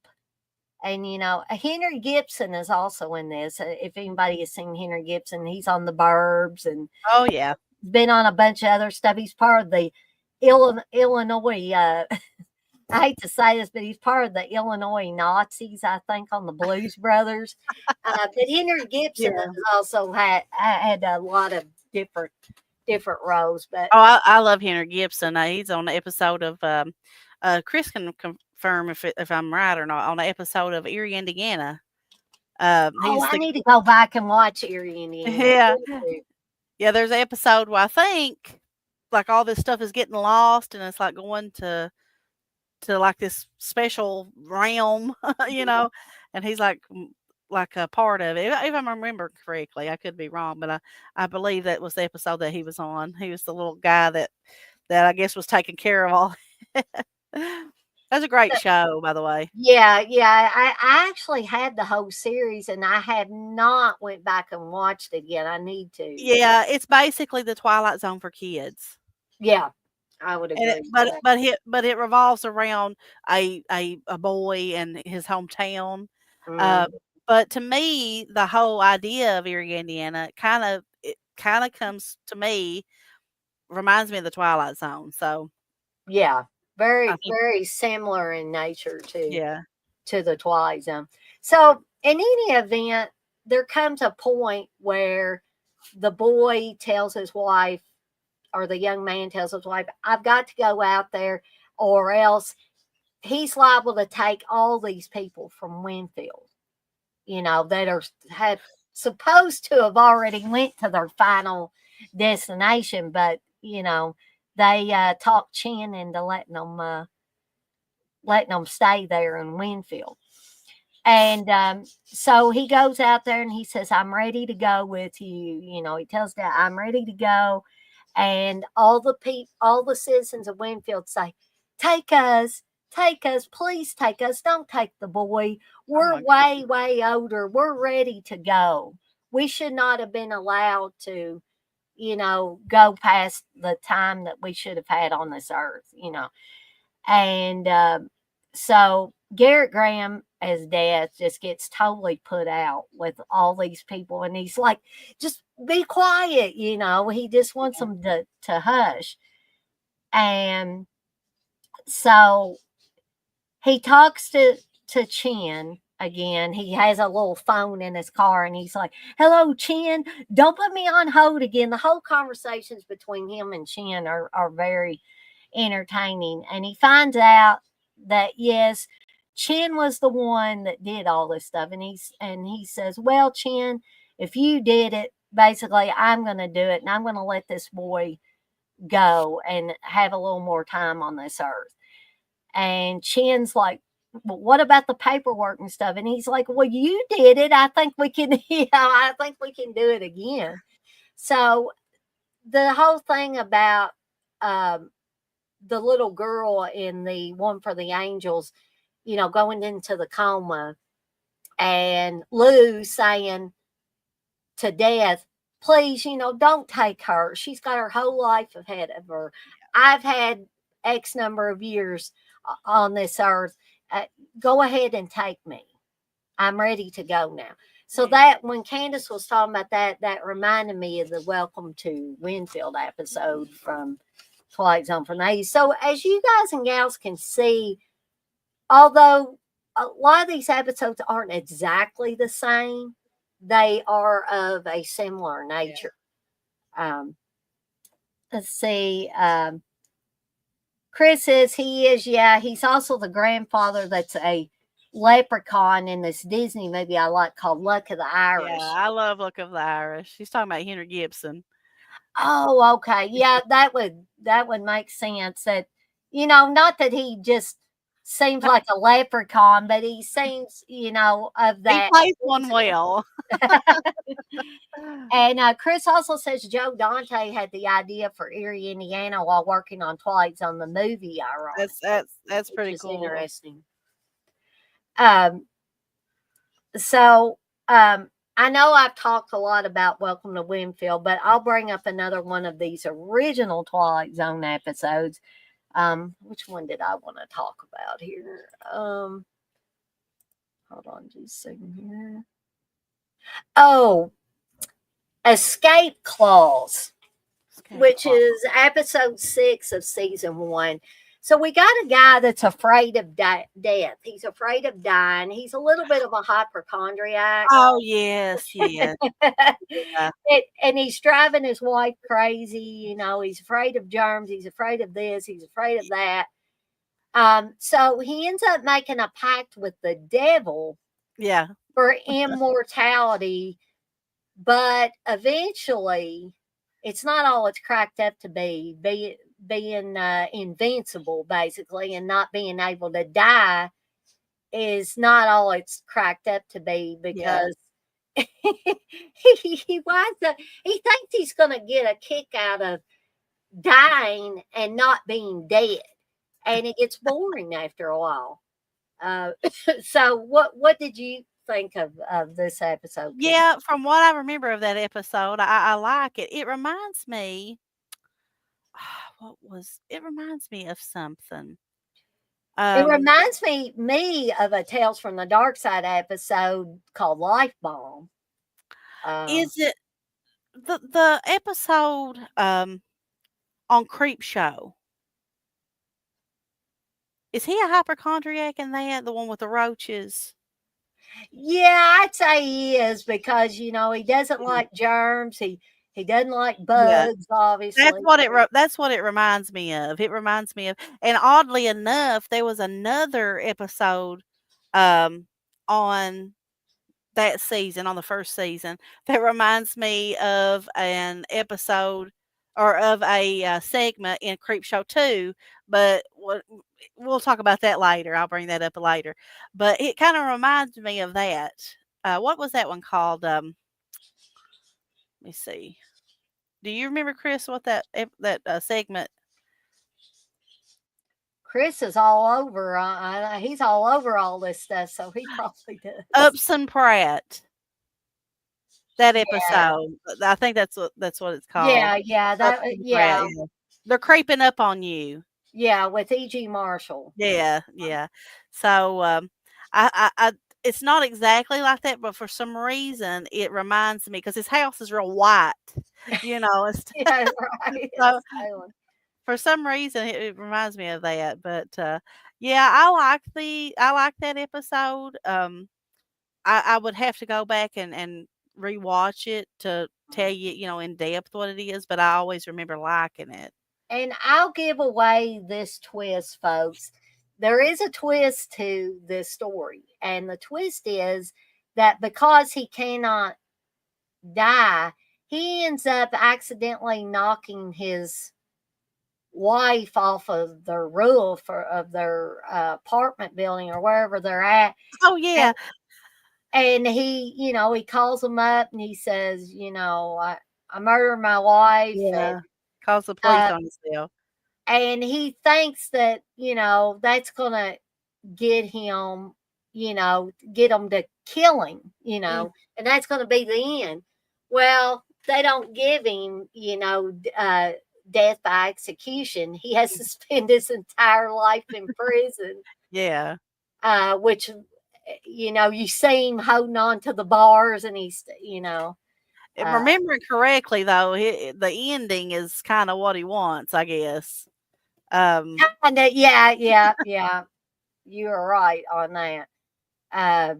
And, Henry Gibson is also in this. If anybody has seen Henry Gibson, he's on The Burbs and Oh, yeah. been on a bunch of other stuff. He's part of the Illinois, I hate to say this, but he's part of the Illinois Nazis, I think, on the Blues Brothers. But Henry Gibson has also had a lot of different roles. But I love Henry Gibson. He's on the episode of Chris can confirm if I'm right or not, on the episode of Erie, Indiana. I need to go back and watch Erie, Indiana. Yeah, there's an episode where I think like all this stuff is getting lost, and it's like going to like this special realm, and he's like a part of it. If I remember correctly, I could be wrong, but I believe that was the episode that he was on. He was the little guy that I guess was taking care of all. That's a great show, by the way. Yeah. I actually had the whole series, and I have not went back and watched it yet. I need to. Yeah, it's basically the Twilight Zone for kids. Yeah, I would agree. But it revolves around a boy and his hometown. But to me, the whole idea of Erie, Indiana, kind of comes to me, reminds me of the Twilight Zone. So yeah, very similar in nature to the Twilight Zone. So in any event, there comes a point where the boy tells his wife, or the young man tells his wife, "I've got to go out there, or else he's liable to take all these people from Winfield." that have supposed to have already went to their final destination, but they talked Chin into letting them stay there in Winfield. And so he goes out there and he says, I'm ready to go with you. He tells Dad, I'm ready to go. And all the citizens of Winfield say, take us, please take us. Don't take the boy. We're way, way older. We're ready to go. We should not have been allowed to, go past the time that we should have had on this earth, And so Garrett Graham as Death just gets totally put out with all these people. And he's like, just be quiet, He just wants them to hush. And so he talks to Chin again. He has a little phone in his car and he's like, hello, Chin, don't put me on hold again. The whole conversations between him and Chin are very entertaining. And he finds out that, yes, Chin was the one that did all this stuff. And he says, well, Chin, if you did it, basically, I'm going to do it. And I'm going to let this boy go and have a little more time on this earth. And Chin's like, well, what about the paperwork and stuff? And he's like, well, you did it. I think we can, I think we can do it again. So the whole thing about the little girl in the one for the angels, going into the coma, and Lou saying to Death, please, don't take her. She's got her whole life ahead of her. I've had X number of years on this earth. Go ahead and take me. I'm ready to go now. So that when Candice was talking about that reminded me of the Welcome to Winfield episode from Twilight Zone from the 80s. So as you guys and gals can see, although a lot of these episodes aren't exactly the same, they are of a similar nature. Let's see. Chris says he's also the grandfather that's a leprechaun in this Disney movie I like called Luck of the Irish. Yeah, I love Luck of the Irish. She's talking about Henry Gibson. Oh, okay. Yeah, that would make sense. That not that he just seems like a leprechaun, but he seems, of that. He plays one well. And Chris also says Joe Dante had the idea for Erie, Indiana, while working on Twilight Zone, the movie. That's pretty cool. Interesting. So I know I've talked a lot about Welcome to Winfield, but I'll bring up another one of these original Twilight Zone episodes. Which one did I want to talk about here? Hold on just a second here. Oh, Escape Clause, which is episode 6 of season 1. So we got a guy that's afraid of death. He's afraid of dying. He's a little bit of a hypochondriac. Oh, yes. Yeah. And he's driving his wife crazy. He's afraid of germs. He's afraid of this. He's afraid of that. So he ends up making a pact with the devil. Yeah. For immortality. But eventually, it's not all it's cracked up to be. Being invincible, basically, and not being able to die is not all it's cracked up to be, because he thinks he's going to get a kick out of dying and not being dead, and it gets boring after a while. So what did you think of this episode? Yeah, from what I remember of that episode, I like it. It reminds me. It reminds me of something. It reminds me of a Tales from the Dark Side episode called Life Bomb. Is it the episode on Creep Show? Is he a hypochondriac in that? The one with the roaches? Yeah, I'd say he is, because he doesn't like germs. He doesn't like bugs, obviously. That's what it reminds me of. It reminds me of, and oddly enough, there was another episode on that season, on the first season, that reminds me of an episode or of a segment in Creepshow 2. But we'll talk about that later. I'll bring that up later. But it kind of reminds me of that. What was that one called? Let me see. Do you remember, Chris, what that segment? Chris is all over. He's all over all this stuff, so he probably does. Upson Pratt. That Yeah, episode. I think that's what it's called. yeah, Upson Pratt. Yeah. They're creeping up on you. yeah, with E.G. Marshall. Yeah, yeah. So I it's not exactly like that, but for some reason it reminds me because his house is real white, you know. Yeah, right. So Silent. for some reason it reminds me of that. But yeah, I like that episode. I would have to go back and rewatch it to tell you, you know, in depth what it is, but I always remember liking it. And I'll give away this twist, folks. There is a twist to this story, and the twist is that because he cannot die, he ends up accidentally knocking his wife off of the roof of their apartment building or wherever they're at. Oh yeah. And he, he calls them up and he says, I murdered my wife. Yeah. Calls the police on himself. And he thinks that, that's going to get him, get him to kill him, and that's going to be the end. Well, they don't give him, death by execution. He has to spend his entire life in prison. Yeah. Which, you see him holding on to the bars and he's, If remembering correctly, though, the ending is kind of what he wants, I guess. Yeah. You are right on that.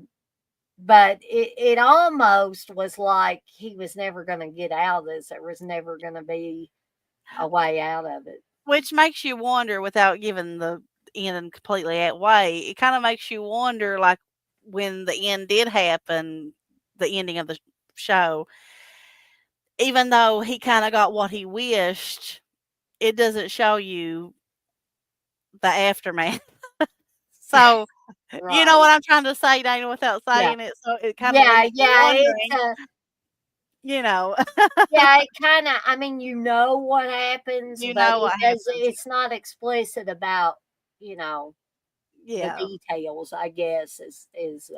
But it almost was like he was never going to get out of this. There was never going to be a way out of it. Which makes you wonder, without giving the end completely away, it kind of makes you wonder, like, when the end did happen, the ending of the show, even though he kind of got what he wished, it doesn't show you the aftermath. So, Right. you know what I'm trying to say, Dana, without saying it. So it kind of leaves you wondering, you know. Yeah, it kind of, what happens, You but know what happens. it's not explicit about, Yeah. the details, I guess, is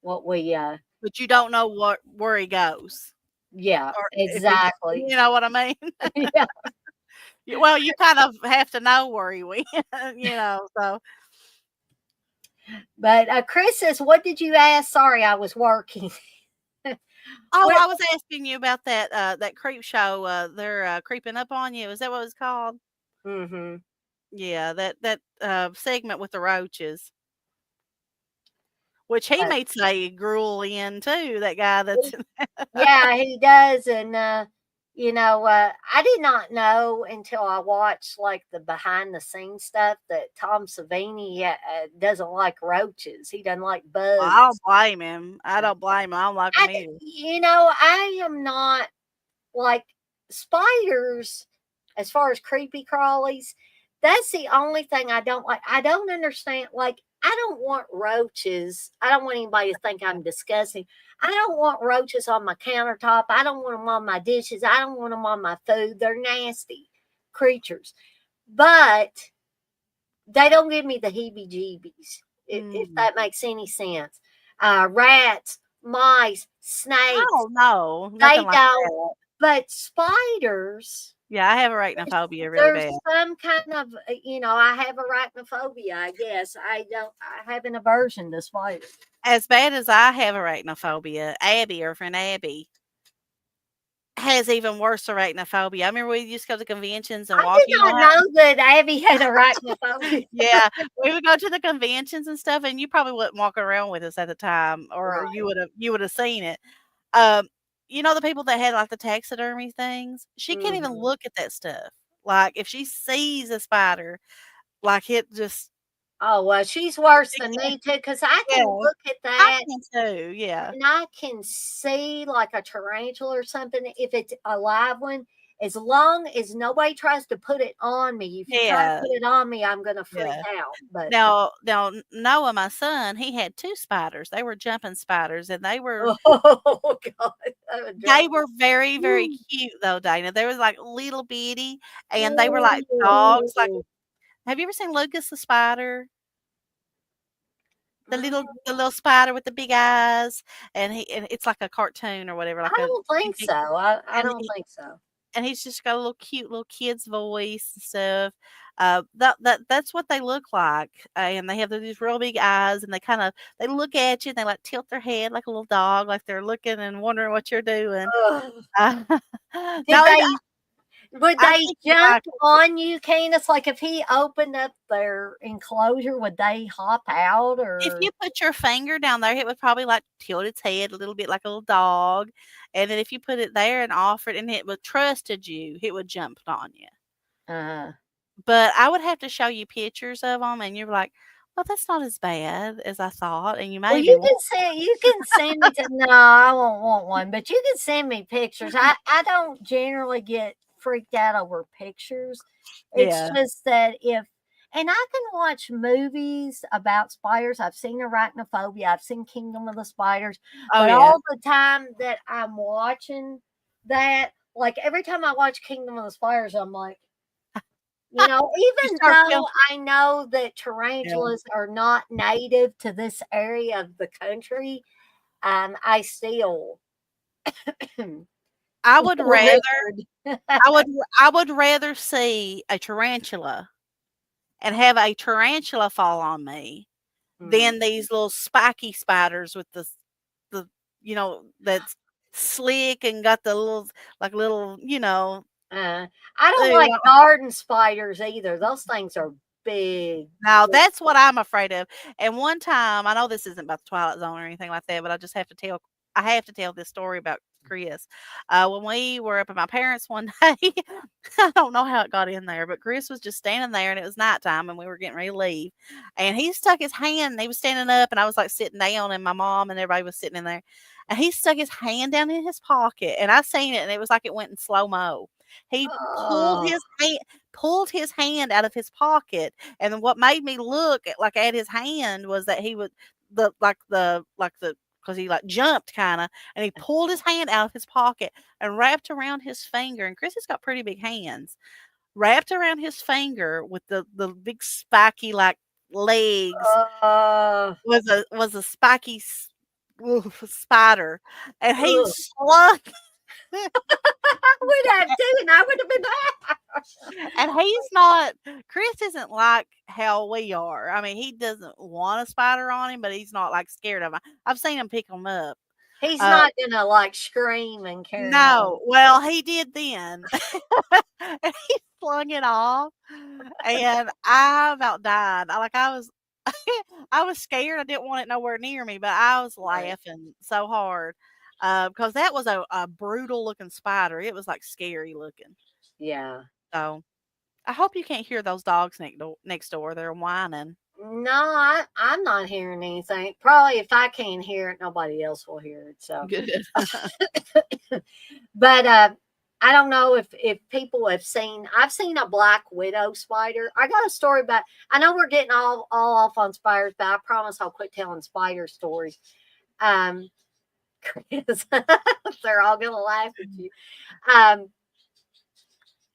what we But you don't know where he goes. yeah, Or exactly. You know what I mean? Yeah. Well, you kind of have to know where he went, so. But Chris says, what did you ask? Sorry, I was working. Oh, I was asking you about that creep show. They're creeping up on you. Is that what it's called? Mm-hmm. Yeah, that segment with the roaches. Which he may say gruel in too, that guy that's yeah, he does. And I did not know until I watched like the behind the scenes stuff that Tom Savini doesn't like roaches. He doesn't like bugs. Well, I don't blame him. I don't like him either. I am not like spiders as far as creepy crawlies. That's the only thing I don't like. I don't understand. Like, I don't want roaches. I don't want anybody to think I'm disgusting. I don't want roaches on my countertop. I don't want them on my dishes. I don't want them on my food. They're nasty creatures. But they don't give me the heebie-jeebies, if that makes any sense. Rats, mice, snakes. Oh, no. They Nothing like don't. that. But spiders. Yeah, I have arachnophobia really There's bad. some kind of, I have arachnophobia, I guess. I have an aversion to spiders. As bad as I have arachnophobia, Abby, our friend Abby, has even worse arachnophobia. I remember we used to go to conventions and walk. I did not know that Abby had arachnophobia. Yeah, we would go to the conventions and stuff, and you probably wouldn't walk around with us at the time, or Right. you would have seen it. The people that had like the taxidermy things, she can't even look at that stuff. Like if she sees a spider, like it just Oh, well, she's worse than Because me too, because I yeah, can look at I that can too, yeah. and I can see like a tarantula or something if it's a live one. As long as nobody tries to put it on me, if you try to Yeah, put it on me, I'm gonna freak yeah. out. But Now Noah, my son, he had 2 spiders. They were jumping spiders, and oh god, that would drive they were very, very me. cute though, Dana. They was like little bitty, and they were like dogs. Like, have you ever seen Lucas the spider? The little spider with the big eyes, and it's like a cartoon or whatever, I like a don't think big, so. I and don't think so. he's just got a little cute little kid's voice and stuff. That's what they look like, and they have these real big eyes, and they look at you, and they like tilt their head like a little dog, like they're looking and wondering what you're doing. Ugh. Uh, Did no, they would I they think you jump like it. on you, Candace? Like if he opened up their enclosure, would they hop out If or you put your finger down there, it would probably like tilt its head a little bit like a little dog, and then if you put it there and offer it, and it would trusted you, it would jump on you. uh But I would have to show you pictures of them, and you're like, "Well, that's not as bad as I thought," and you well, maybe won't. you can send me to no, I won't want one, but you can send me pictures. I don't generally get freaked out over pictures. It's Yeah. just that if and I can watch movies about spiders. I've seen Arachnophobia, I've seen Kingdom of the Spiders, Oh, but yeah. all the time that I'm watching that, like every time I watch Kingdom of the Spiders, I'm like, You even start feeling though I know that yeah. tarantulas are not native to this area of the country, I still I feel would rather weird. I would rather see a tarantula and have a tarantula fall on me Mm. than these little spiky spiders with the that's slick and got the little like little, I don't you like know. garden spiders either. Those things are big. Now that's what I'm afraid of. And one time, I know this isn't about the Twilight Zone or anything like that, but I have to tell this story about Chris. When we were up at my parents one day, I don't know how it got in there, but Chris was just standing there and it was nighttime and we were getting ready to leave. And he stuck his hand, he was standing up and I was like sitting down and my mom and everybody was sitting in there. And he stuck his hand down in his pocket and I seen it and it was like it went in slow mo. He pulled Oh, his hand out of his pocket, and then what made me look at his hand was that he would the because he like jumped kind of, and he pulled his hand out of his pocket and wrapped around his finger. And Chris has got pretty big hands. Wrapped around his finger with the big spiky like legs uh, was a spiky spider, and he ugh. slung. I would have too, and I would have been there. And he's not Chris isn't like how we are. I mean, he doesn't want a spider on him, but he's not like scared of 'em. I've seen him pick them up. He's Uh, not gonna like scream and carry on. no, well, he did then. And he flung it off, and I about died. I was scared. I didn't want it nowhere near me, but I was Right. laughing so hard because that was a brutal looking spider. It was like scary looking. Yeah. So I hope you can't hear those dogs next door. They're whining. No, I'm not hearing anything. Probably if I can't hear it, nobody else will hear it. So, Good. but I don't know if people have seen. I've seen a black widow spider. I got a story about. I know we're getting all off on spiders, but I promise I'll quit telling spider stories. Um, Chris, they're all gonna laugh at you. Um,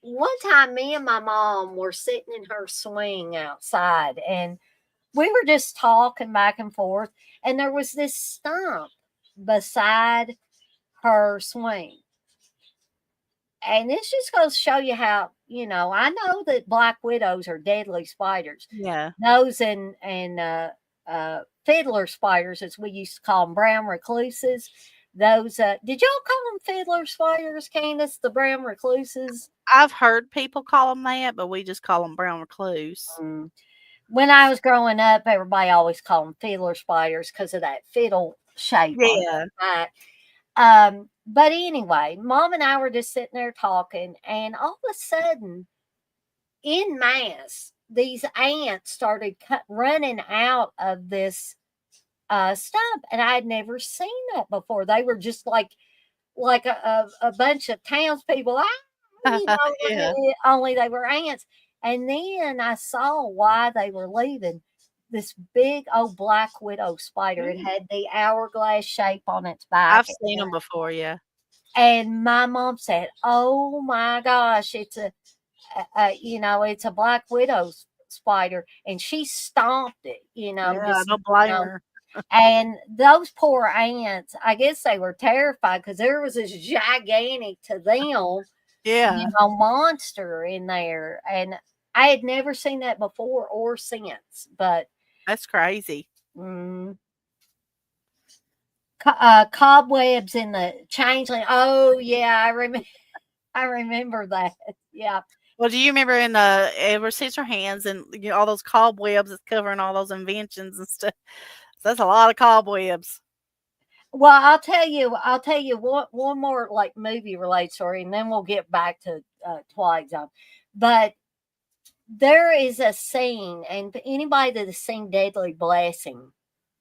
one time, me and my mom were sitting in her swing outside, and we were just talking back and forth, and there was this stump beside her swing. And this just goes to show you how, I know that black widows are deadly spiders. Yeah. Those and fiddler spiders, as we used to call them, brown recluses. Those, did y'all call them fiddler spiders, Candace? The brown recluses? I've heard people call them that, but we just call them brown recluse. Mm. When I was growing up, everybody always called them fiddler spiders because of that fiddle shape on Yeah. the back. But anyway, mom and I were just sitting there talking, and all of a sudden, in mass, these ants started running out of this stump, and I had never seen that before. They were just like a bunch of townspeople, Yeah. only they were ants. And then I saw why they were leaving. This big old black widow spider. It had the hourglass shape on its back. I've seen them before, yeah. And my mom said, "Oh my gosh, it's it's a black widow spider," and she stomped it, Yeah, I just don't blame her. and those poor ants, I guess they were terrified because there was this gigantic to them, Yeah, monster in there, and I had never seen that before or since. But that's crazy. mm, cobwebs in the changeling. Oh yeah, I remember. I remember that. Yeah. Well, do you remember in Ever Since Her Hands and all those cobwebs that's covering all those inventions and stuff? So that's a lot of cobwebs. Well, I'll tell you one more like movie related story, and then we'll get back to Twilight Zone. But there is a scene, and anybody that has seen Deadly Blessing,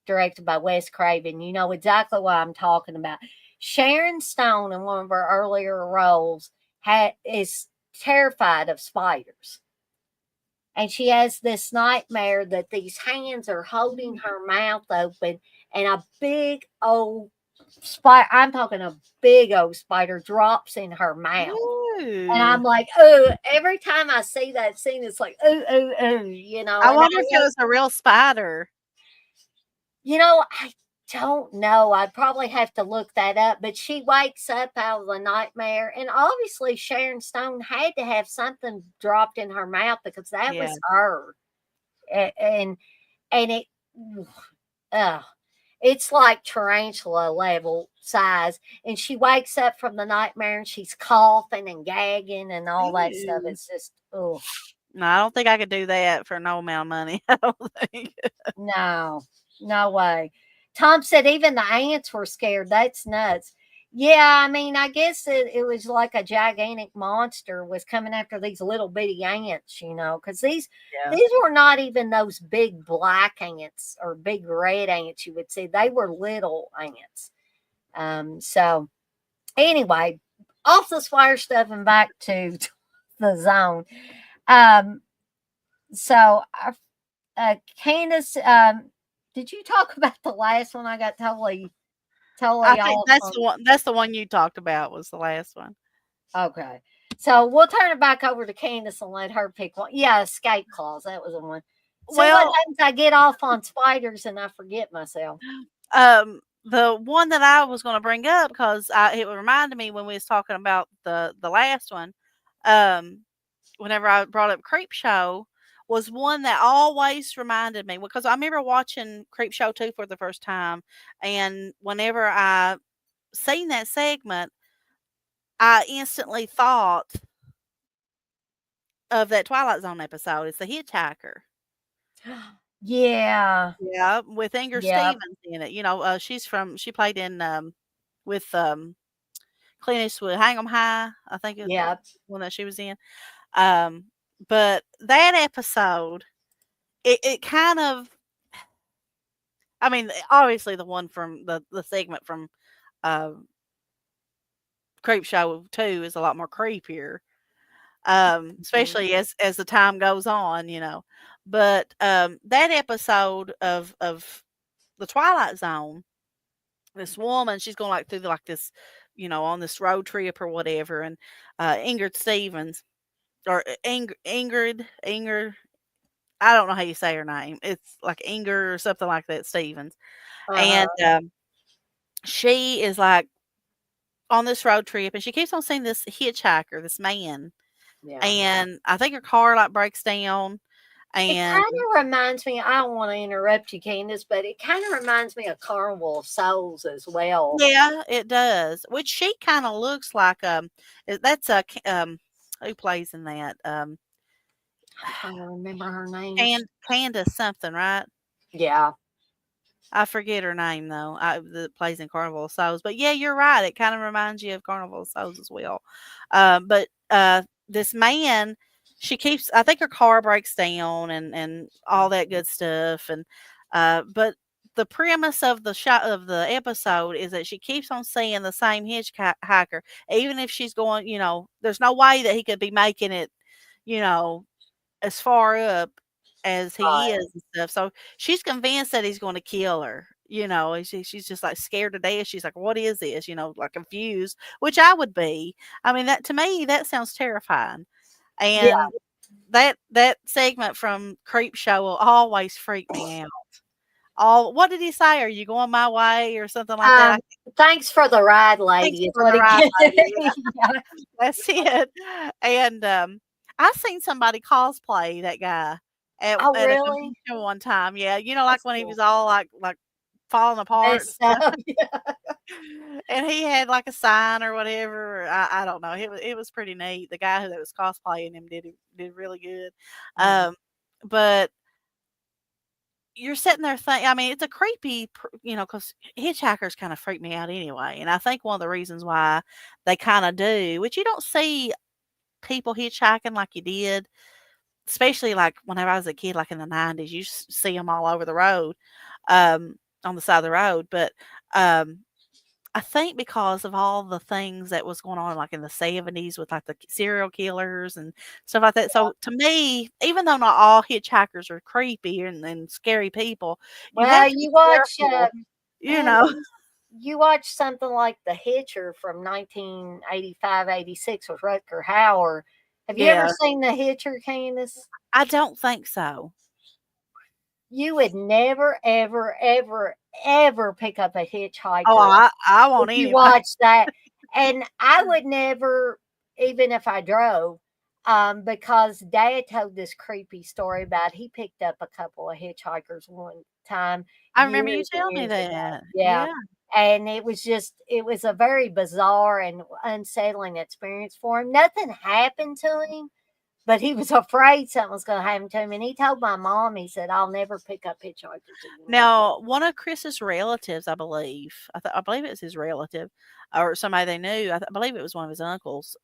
directed by Wes Craven, you know exactly what I'm talking about. Sharon Stone, in one of her earlier roles, is terrified of spiders. And she has this nightmare that these hands are holding her mouth open, and a big old spider, I'm talking a big old spider, drops in her mouth. And Ooh. I'm like, oh, every time I see that scene, it's like, ooh, ooh, ooh, I and wonder if it was a real spider. I don't know. I'd probably have to look that up. But she wakes up out of the nightmare, and obviously Sharon Stone had to have something dropped in her mouth because that Yeah. was her. And it, uh, it's like tarantula level size. And she wakes up from the nightmare and she's coughing and gagging and all that stuff. Ew. It's just, oh, No, I don't think I could do that for no amount of money. I don't think. no, no way. Tom said even the ants were scared. That's nuts. Yeah, I mean, I guess it was like a gigantic monster was coming after these little bitty ants, because Yeah. these were not even those big black ants or big red ants you would see. They were little ants. So anyway, off the Swire stuff and back to the zone. Um, so Candice, did you talk about the last one? I got totally I think off that's on. the one. That's the one you talked about was the last one. Okay, so we'll turn it back over to Candice and let her pick one. Yeah, escape clause. That was the one. So what Well, happens? I get off on spiders and I forget myself. the one that I was going to bring up because it reminded me when we was talking about the last one. Whenever I brought up Creep Show, was one that always reminded me because I remember watching Creep Show 2 for the first time, and whenever I seen that segment, I instantly thought of that Twilight Zone episode. It's the hitchhiker. Yeah. Yeah, with Inger Yep. Stevens in it. She played in with Clint Eastwood, Hang 'em High, I think is the Yep. one that she was in. Um, but that episode, it kind of, I mean, obviously the one from the segment from uh, Creep Show 2 is a lot more creepier, Mhm. especially as the time goes on. But that episode of the Twilight Zone, this woman, she's going like through like this, on this road trip or whatever, and Ingrid Stevens or Ingrid, I don't know how you say her name. It's like Inger or something like that, Stevens. And Uh-huh. she is like on this road trip and she keeps on seeing this hitchhiker, this man. Yeah. And I think her car like breaks down It and kind of reminds me, I don't want to interrupt you, Candace, but it kind of reminds me of Carnival of Souls as well. yeah, it does. Which she kind of looks like that's a who plays in that? I'm trying to remember her name. Candice something, right? Yeah. I forget her name though. That plays in Carnival of Souls. But yeah, you're right. It kind of reminds you of Carnival of Souls as well. But this man, she keeps, I think her car breaks down and all that good stuff. And but the premise of the shot of the episode is that she keeps on seeing the same hitchhiker, even if she's going, there's no way that he could be making it, you know, as far up as he Right. is and stuff. So she's convinced that he's going to kill her. And she's just like scared to death. She's like, "What is this?" Like confused, which I would be. I mean, that to me that sounds terrifying. Yeah. And that segment from Creep Show will always freak me out. What did he say? Are you going my way or something like that? Thanks for the ride, Thanks lady. Is for what the he ride, lady. yeah. That's it. And I seen somebody cosplay that guy Oh, at a really? convention one time. Yeah, like That's when he cool. was all like falling apart and Messed stuff. up. Yeah. And he had like a sign or whatever. I don't know. It was pretty neat. The guy that was cosplaying him did really good. Mhm. But you're sitting there thinking, I mean, it's a creepy, because hitchhikers kind of freak me out anyway. And I think one of the reasons why they kind of do, which you don't see people hitchhiking like you did, especially like whenever I was a kid, like in the 90s, you see them all over the road, on the side of the road. But um, I think because of all the things that was going on, like in the 70s with like the serial killers and stuff like that. So to me, even though not all hitchhikers are creepy and scary people, you Well, have to be you watch careful, you uh, know. you watch something like The Hitcher from 1985, 86 with Rutger Hauer. Have you ever Yeah, seen The Hitcher, Candace? I don't think so. You would never, ever, ever, ever pick up a Oh, hitchhiker I if won't you anyway. watch that. And I would never, even if I drove, because Dad told this creepy story about he picked up a couple of hitchhikers one time I remember you years and telling me years ago. that. Yeah. Yeah. And it was a very bizarre and unsettling experience for him. Nothing happened to him, but he was afraid something was going to happen to him. And he told my mom, he said, "I'll never pick up hitchhikers again." Now, one of Chris's relatives, I believe, I believe it was his relative or somebody they knew. I believe it was one of his uncles.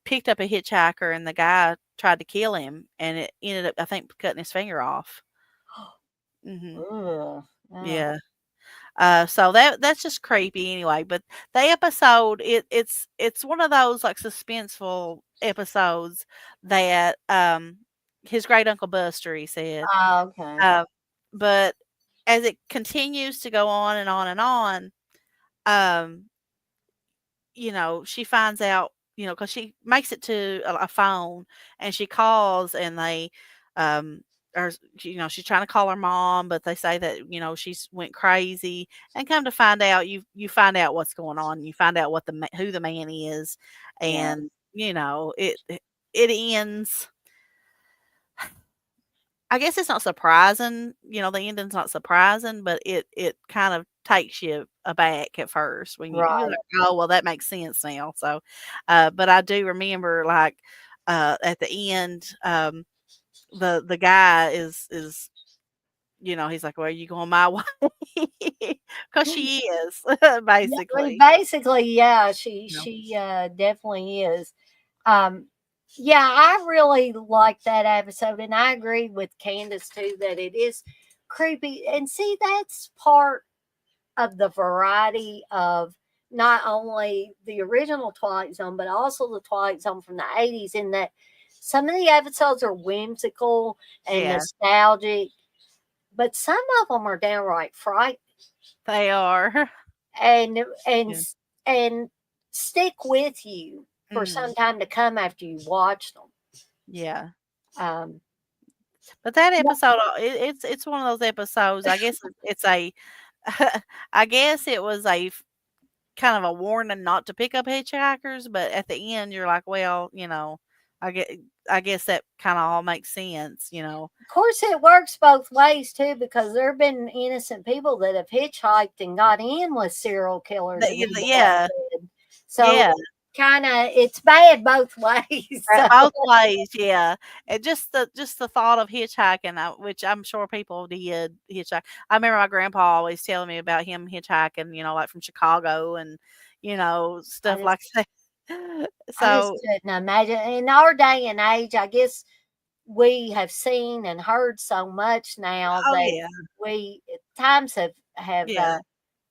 Picked up a hitchhiker and the guy tried to kill him, and it ended up, I think, cutting his finger off. Mhm. Ugh. Yeah. So that's just creepy anyway. But the episode, it's one of those like suspenseful episodes that his great uncle Buster, he said. Oh, okay. Um, but as it continues to go on and on and on, um, she finds out, because she makes it to a phone and she calls and they, um, or, she's trying to call her mom, but they say that, she's went crazy and come to find out, you find out what's going on. You find out who the man is. Yeah. And, it ends. I guess it's not surprising, the ending's not surprising, but it kind of takes you aback at first when you're Right. like, "Oh, well, that makes sense now." So, but I do remember, like, at the end, the guy is, he's like, "Well, are you going my way?" Because she is, Yeah, well, basically. basically, yeah, You she definitely is. Um, yeah, I really like that episode, and I agree with Candace too that it is creepy. And see, that's part of the variety of not only the original Twilight Zone, but also the Twilight Zone from the 80s, in that some of the episodes are whimsical and Yeah, nostalgic, but some of them are downright frightening they are. and and Yeah. and stick with you for Mhm. some time to come after you watch them. Yeah. Um, But that yeah, episode, it's one of those episodes, I guess it's a I guess it was kind of a warning not to pick up hitchhikers, but at the end, you're like, well, I get, I guess that kind of all makes sense. of course, it works both ways too, because there have been innocent people that have hitchhiked and got in with serial killers and ended up Yeah, dead. So yeah, it's bad both ways. So both ways, yeah. And just the thought of hitchhiking, which I'm sure people did hitchhike. I remember my grandpa always telling me about him hitchhiking, like from Chicago and I stuff just like that. I just So, couldn't imagine. In our day and age, I guess we have seen and heard so much now oh that yeah, we times have yeah.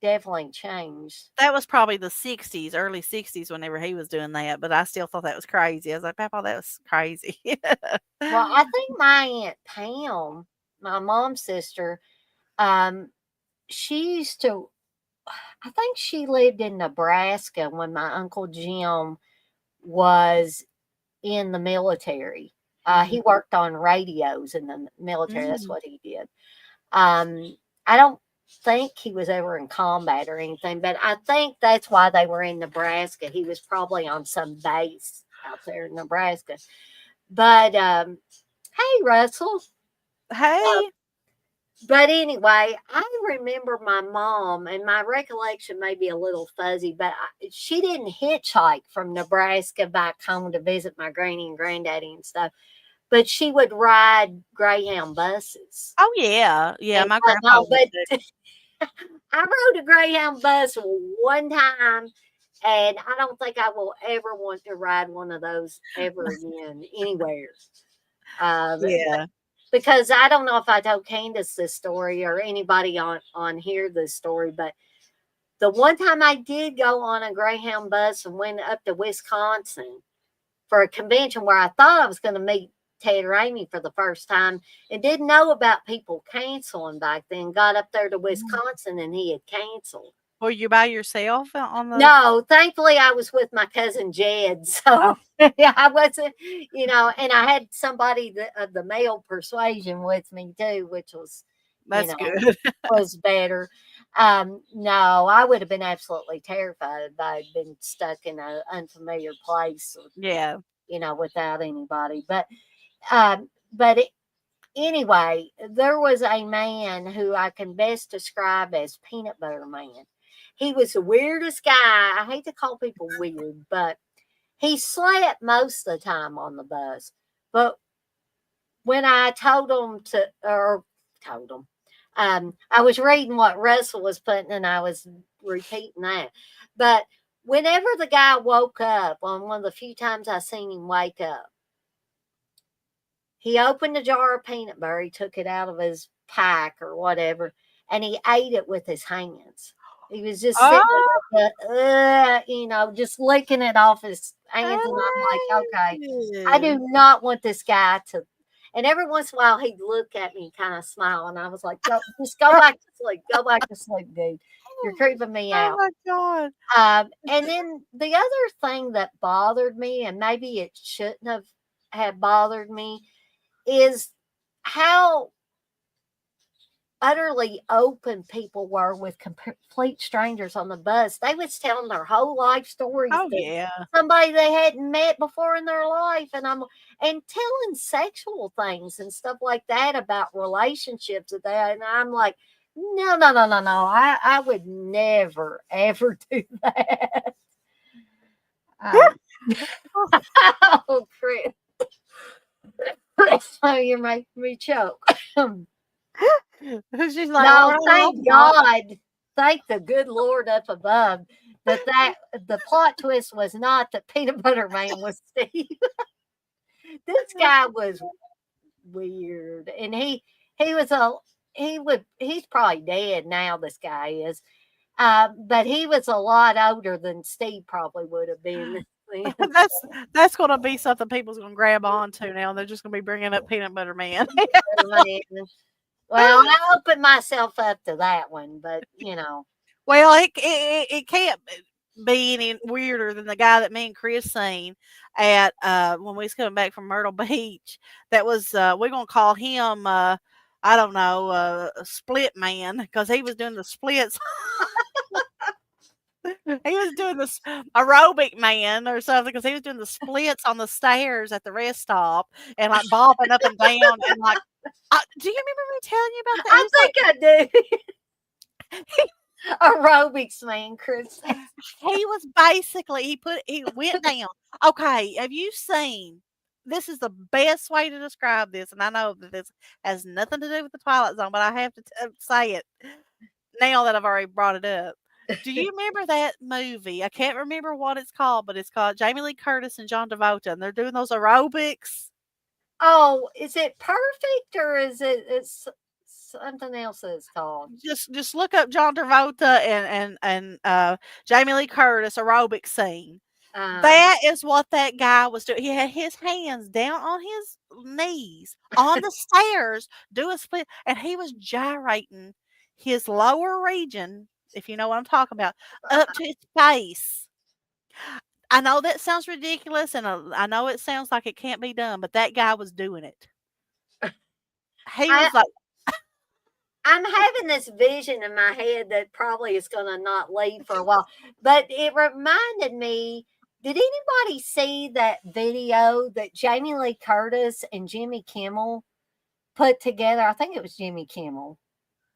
definitely changed. That was probably the 60s, early 60s whenever he was doing that, but I still thought that was crazy. I was like, "Papa, that was crazy." Well, I think my Aunt Pam, my mom's sister, um, she used to. I think she lived in Nebraska when my Uncle Jim was in the military. He Mhm. worked on radios in the military. That's Mm. what he did. I don't think he was ever in combat or anything, but I think that's why they were in Nebraska. He was probably on some base out there in Nebraska. But hey, Russell. Uh, Hey. but anyway, I remember my mom, and my recollection may be a little fuzzy, but she didn't hitchhike from Nebraska back home to visit my granny and granddaddy and stuff, but she would ride Greyhound buses Oh, yeah. Yeah, and my come grandpa home. would too. But I rode a Greyhound bus one time, and I don't think I will ever want to ride one of those ever again anywhere. Yeah. Because I don't know if I told Candice this story or anybody on here this story, but the one time I did go on a Greyhound bus and went up to Wisconsin for a convention where I thought I was going to meet Ted Ramey for the first time and didn't know about people canceling back then. Got up there to Mm. Wisconsin and he had canceled. Were you by yourself on the No, thankfully I was with my cousin Jed, Oh, so yeah, I wasn't, and I had somebody of the male persuasion with me too, which was, you that's know, good. was better. No, I would have been absolutely terrified if I'd been stuck in an unfamiliar place, Yeah. without anybody. But anyway, there was a man who I can best describe as Peanut Butter Man. He was the weirdest guy. I hate to call people weird, but he slept most of the time on the bus. But when I told him told him, I was reading what Russell was putting and I was repeating that. But whenever the guy woke up, on one of the few times I seen him wake up, he opened a jar of peanut butter, he took it out of his pack or whatever, and he ate it with his hands. He was just sitting Oh, there, just licking it off his hands. And I'm like, okay, I do hey. not want this guy to. And every once in a while, he'd look at me and kind of smile. And I was like, just go back to sleep. Go back to sleep, dude. You're creeping me Oh out. my god. And then the other thing that bothered me, and maybe it shouldn't have bothered me, is how utterly open people were with complete strangers on the bus. They was telling their whole life stories Oh, to yeah. somebody they hadn't met before in their life, and telling sexual things and stuff like that about relationships that and I'm like, no, no, no, no, no. I would never ever do that. Um, oh, Chris. Oh, you're making me choke. She's like, No, "Oh thank god." God. Thank the good Lord up above that the plot twist was not that Peanut Butter Man was Steve. This guy was weird. And he was he's probably dead now, this guy is. But he was a lot older than Steve probably would have been then. That's that's gonna be something people's gonna grab onto now. They're just gonna be bringing up Peanut Butter Man. Well, I opened myself up to that one, but Well, it can't be any weirder than the guy that me and Chris seen at when we was coming back from Myrtle Beach. That was we're gonna call him I don't know Split Man because he was doing the splits. He was doing this aerobic man or something because he was doing the splits on the stairs at the rest stop and like bobbing up and down and like. Do you remember me telling you about that? He I was think I do. Aerobics man, Chris. He was basically he went down. Okay, have you seen this is the best way to describe this, and I know that this has nothing to do with the Twilight Zone, but I have to say it now that I've already brought it up. Do you remember that movie? I can't remember what it's called, but it's called Jamie Lee Curtis and John Travolta, and they're doing those aerobics. Oh, is it Perfect or is it's something else that it's called? Just look up John Travolta and Jamie Lee Curtis aerobic scene. Uh, That is what that guy was doing. He had his hands down on his knees on the stairs, do a split, and he was gyrating his lower region, if you know what I'm talking about, up to his face. I know that sounds ridiculous, and I know it sounds like it can't be done, but that guy was doing it. He I was like, I'm having this vision in my head that probably is going to not leave for a while, but it reminded me. Did anybody see that video that Jamie Lee Curtis and Jimmy Kimmel put together? I think it was Jimmy Kimmel.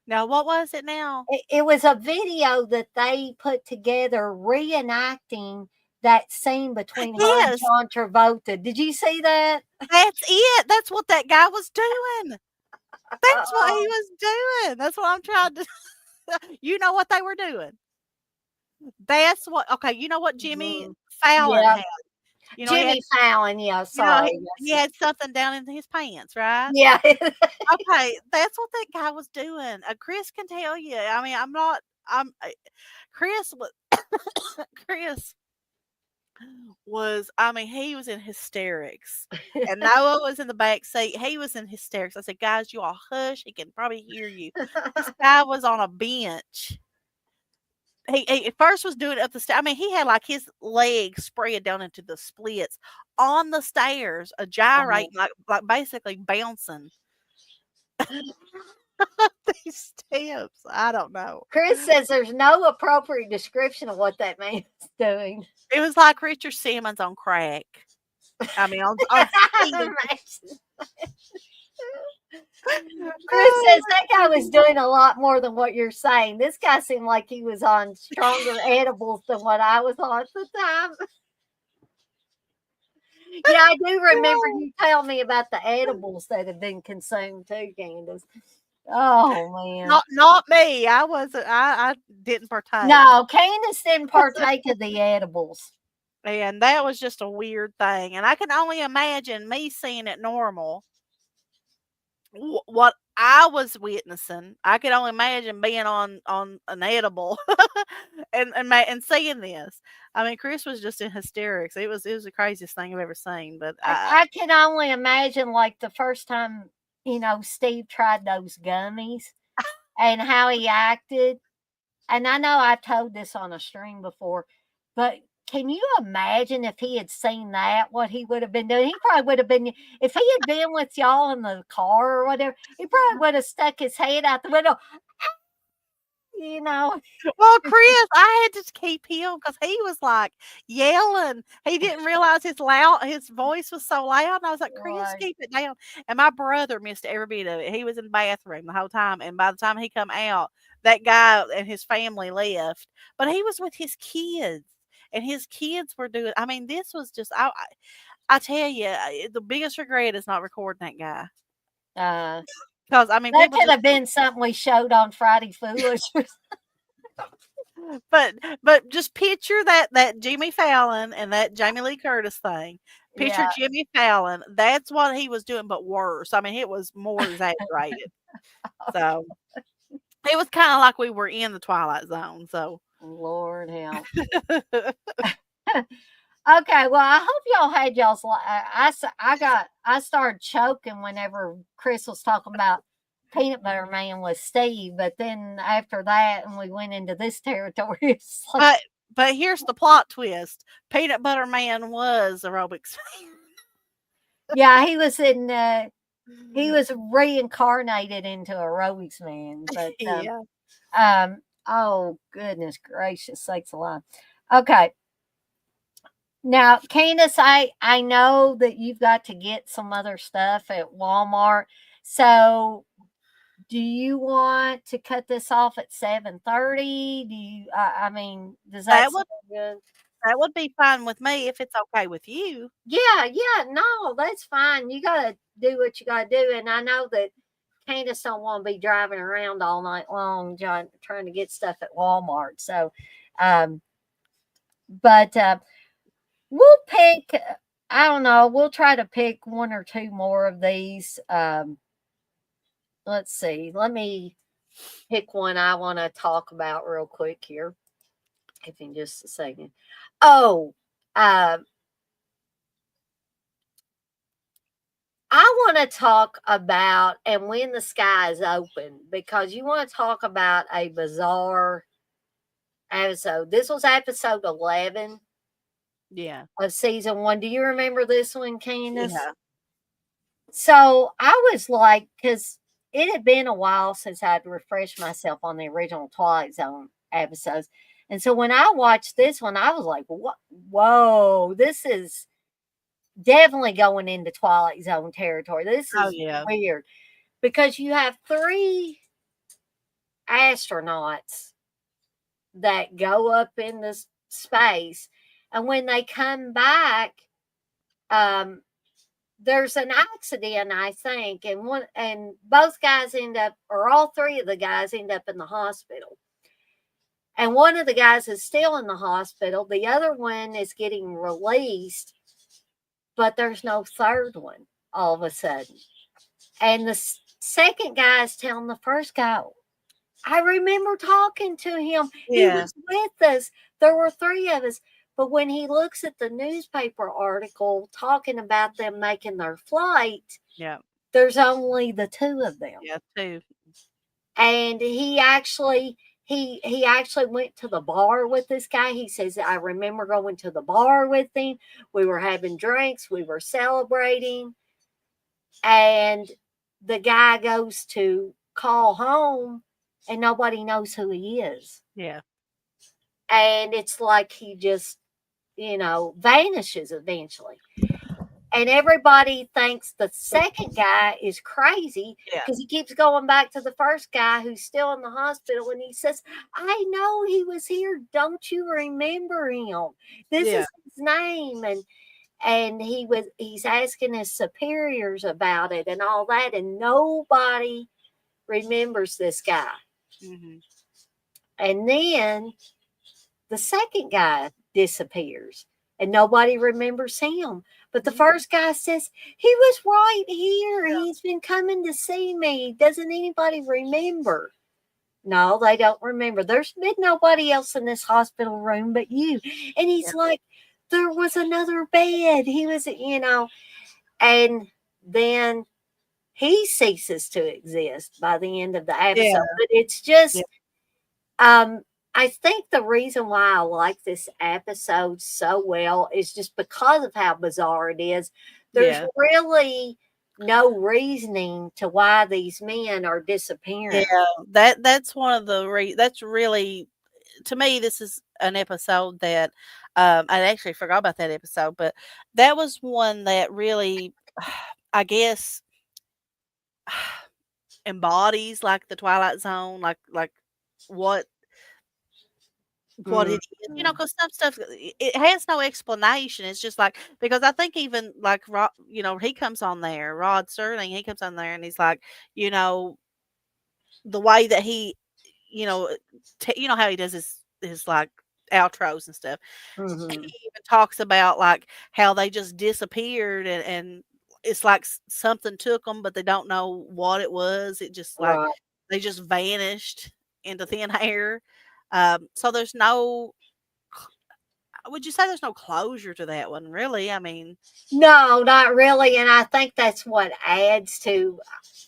now what was it now? It was a video that they put together reenacting that scene between her and Yes, John Travolta. Did you see that? that's it. That's what that guy was doing. That's what he Oh, was doing. That's what I'm trying to. You know what they were doing. That's what. Okay, you know what Jimmy mhm. Fallon Yeah, had. You know he had. Jimmy Fallon. Yeah, You know sorry. he Yes. had something down in his pants, right? Yeah. Okay, that's what that guy was doing. Chris can tell you. I mean, I'm not. Chris was. Chris was. I mean, he was in hysterics, and Noah was in the back seat. He was in hysterics. I said, "Guys, you all hush. He can probably hear you." This guy was on a bench. He at first was doing it up the stairs. I mean, he had like his legs spread down into the splits on the stairs, a gyrating, like basically bouncing these steps. I don't know. Chris says there's no appropriate description of what that man is doing. It was like Richard Simmons on crack. I mean, on speed. Chris says that guy was doing a lot more than what you're saying. This guy seemed like he was on stronger edibles than what I was on at the time. Yeah, I do remember you telling me about the edibles that have been consumed too, Candace. Oh man. Not me. I wasn't. I didn't partake. No, Candace didn't partake of the edibles. And that was just a weird thing. And I can only imagine me seeing it normal. What I was witnessing, I could only imagine being on an edible and seeing this. I mean, Chris was just in hysterics. It was the craziest thing I've ever seen. But I can only imagine like the first time, Steve tried those gummies and how he acted. And I know I've told this on a stream before, but can you imagine if he had seen that, what he would have been doing? He probably would have been, if he had been with y'all in the car or whatever, he probably would have stuck his head out the window. Well, Chris, I had to keep him because he was like yelling. He didn't realize his voice was so loud. And I was like, Chris, Right. keep it down. And my brother missed every bit of it. He was in the bathroom the whole time. And by the time he come out, that guy and his family left. But he was with his kids. And his kids were doing. I mean, this was just. I tell you, the biggest regret is not recording that guy. Because I mean, That people could just, have been something we showed on Friday Foolish. but just picture that Jimmy Fallon and that Jamie Lee Curtis thing. Picture Yeah. Jimmy Fallon. That's what he was doing, but worse. I mean, it was more exaggerated. So it was kind of like we were in the Twilight Zone. So Lord help. Okay, well, I hope y'all had y'all's. I started choking whenever Chris was talking about Peanut Butter Man with Steve, but then after that, and we went into this territory, it's like, but here's the plot twist: Peanut Butter Man was aerobics. yeah, he was reincarnated into aerobics man. But Yeah. oh goodness gracious sakes alive. Okay. Now, Candace, I know that you've got to get some other stuff at Walmart. So, do you want to cut this off at 7:30? Do you? I mean, does that sound good? That would be fine with me if it's okay with you. Yeah, no, that's fine. You gotta do what you gotta do, and I know that Candice don't want to be driving around all night long trying to get stuff at Walmart. So, um, but we'll pick. I don't know. We'll try to pick one or two more of these. Let's see. Let me pick one I want to talk about real quick here. If in just a second. Oh, uh, I want to talk about And When the Sky is Open, because you want to talk about a bizarre episode. This was episode 11 Yeah. of season 1. Do you remember this one, Candace? Yeah. So I was like, because it had been a while since I'd refreshed myself on the original Twilight Zone episodes. And so when I watched this one, I was like, what? Whoa, this is definitely going into Twilight Zone territory. This Oh, is yeah. weird, because you have 3 astronauts that go up in this space, and when they come back, there's an accident, I think, and both guys end up, or all 3 of the guys end up in the hospital. And one of the guys is still in the hospital. The other one is getting released, but there's no third one all of a sudden. And the second guy is telling the first guy, I remember talking to him. He Yeah. was with us. There were 3 of us. But when he looks at the newspaper article talking about them making their flight, Yeah. there's only the 2 of them. Yeah. Too. And he actually went to the bar with this guy. He says, I remember going to the bar with him. We were having drinks. We were celebrating. And the guy goes to call home, and nobody knows who he is. Yeah. And it's like he just, vanishes eventually. And everybody thinks the second guy is crazy, Yeah. because he keeps going back to the first guy who's still in the hospital, and he says, I know he was here. Don't you remember him? This Yeah. is his name. And he's asking his superiors about it and all that, and nobody remembers this guy. Mm-hmm. And then the second guy disappears, and nobody remembers him. But the first guy says, he was right here. Yeah. He's been coming to see me. Doesn't anybody remember? No, they don't remember. There's been nobody else in this hospital room but you. And he's like, there was another bed. He was, and then he ceases to exist by the end of the episode. Yeah. But it's just, I think the reason why I like this episode so well is just because of how bizarre it is. There's really no reasoning to why these men are disappearing. Yeah, that's one of the that's really, to me, this is an episode that I actually forgot about that episode, but that was one that really, I guess, embodies like the Twilight Zone, like what it is, because some stuff, it has no explanation. It's just like, because I think even like he comes on there, Rod Serling, he comes on there and he's like, the way that he, how he does his like outros and stuff. Mm-hmm. He even talks about like how they just disappeared, and it's like something took them, but they don't know what it was. It just like they just vanished into thin air. So there's no. Would you say there's no closure to that one? Really? I mean, no, not really. And I think that's what adds to.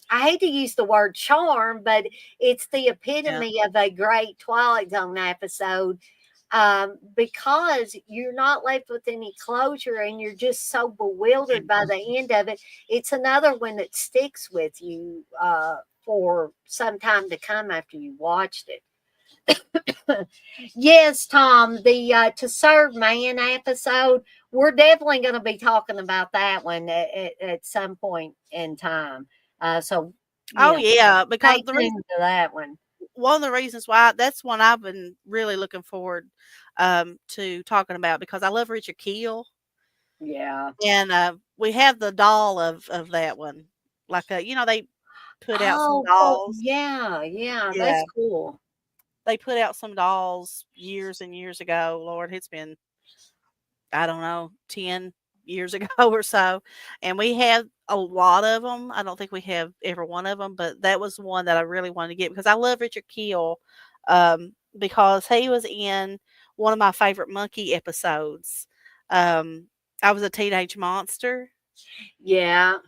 I hate to use the word charm, but it's the epitome of a great Twilight Zone episode, because you're not left with any closure, and you're just so bewildered by the end of it. It's another one that sticks with you for some time to come after you watched it. Yes, Tom, the To Serve Man episode, we're definitely going to be talking about that one at some point in time. So, because the reason to that one. One of the reasons why that's one I've been really looking forward to talking about, because I love Richard Keel. Yeah. And we have the doll of that one. Like they put out some Oh, cool. dolls. Yeah, yeah, that's Yeah, cool. they put out some dolls years and years ago. Lord, it's been, I don't know, 10 years ago or so. And we had a lot of them. I don't think we have every one of them, but that was one that I really wanted to get because I love Richard Kiel, because he was in one of my favorite monkey episodes. Um, I was a teenage monster. Yeah.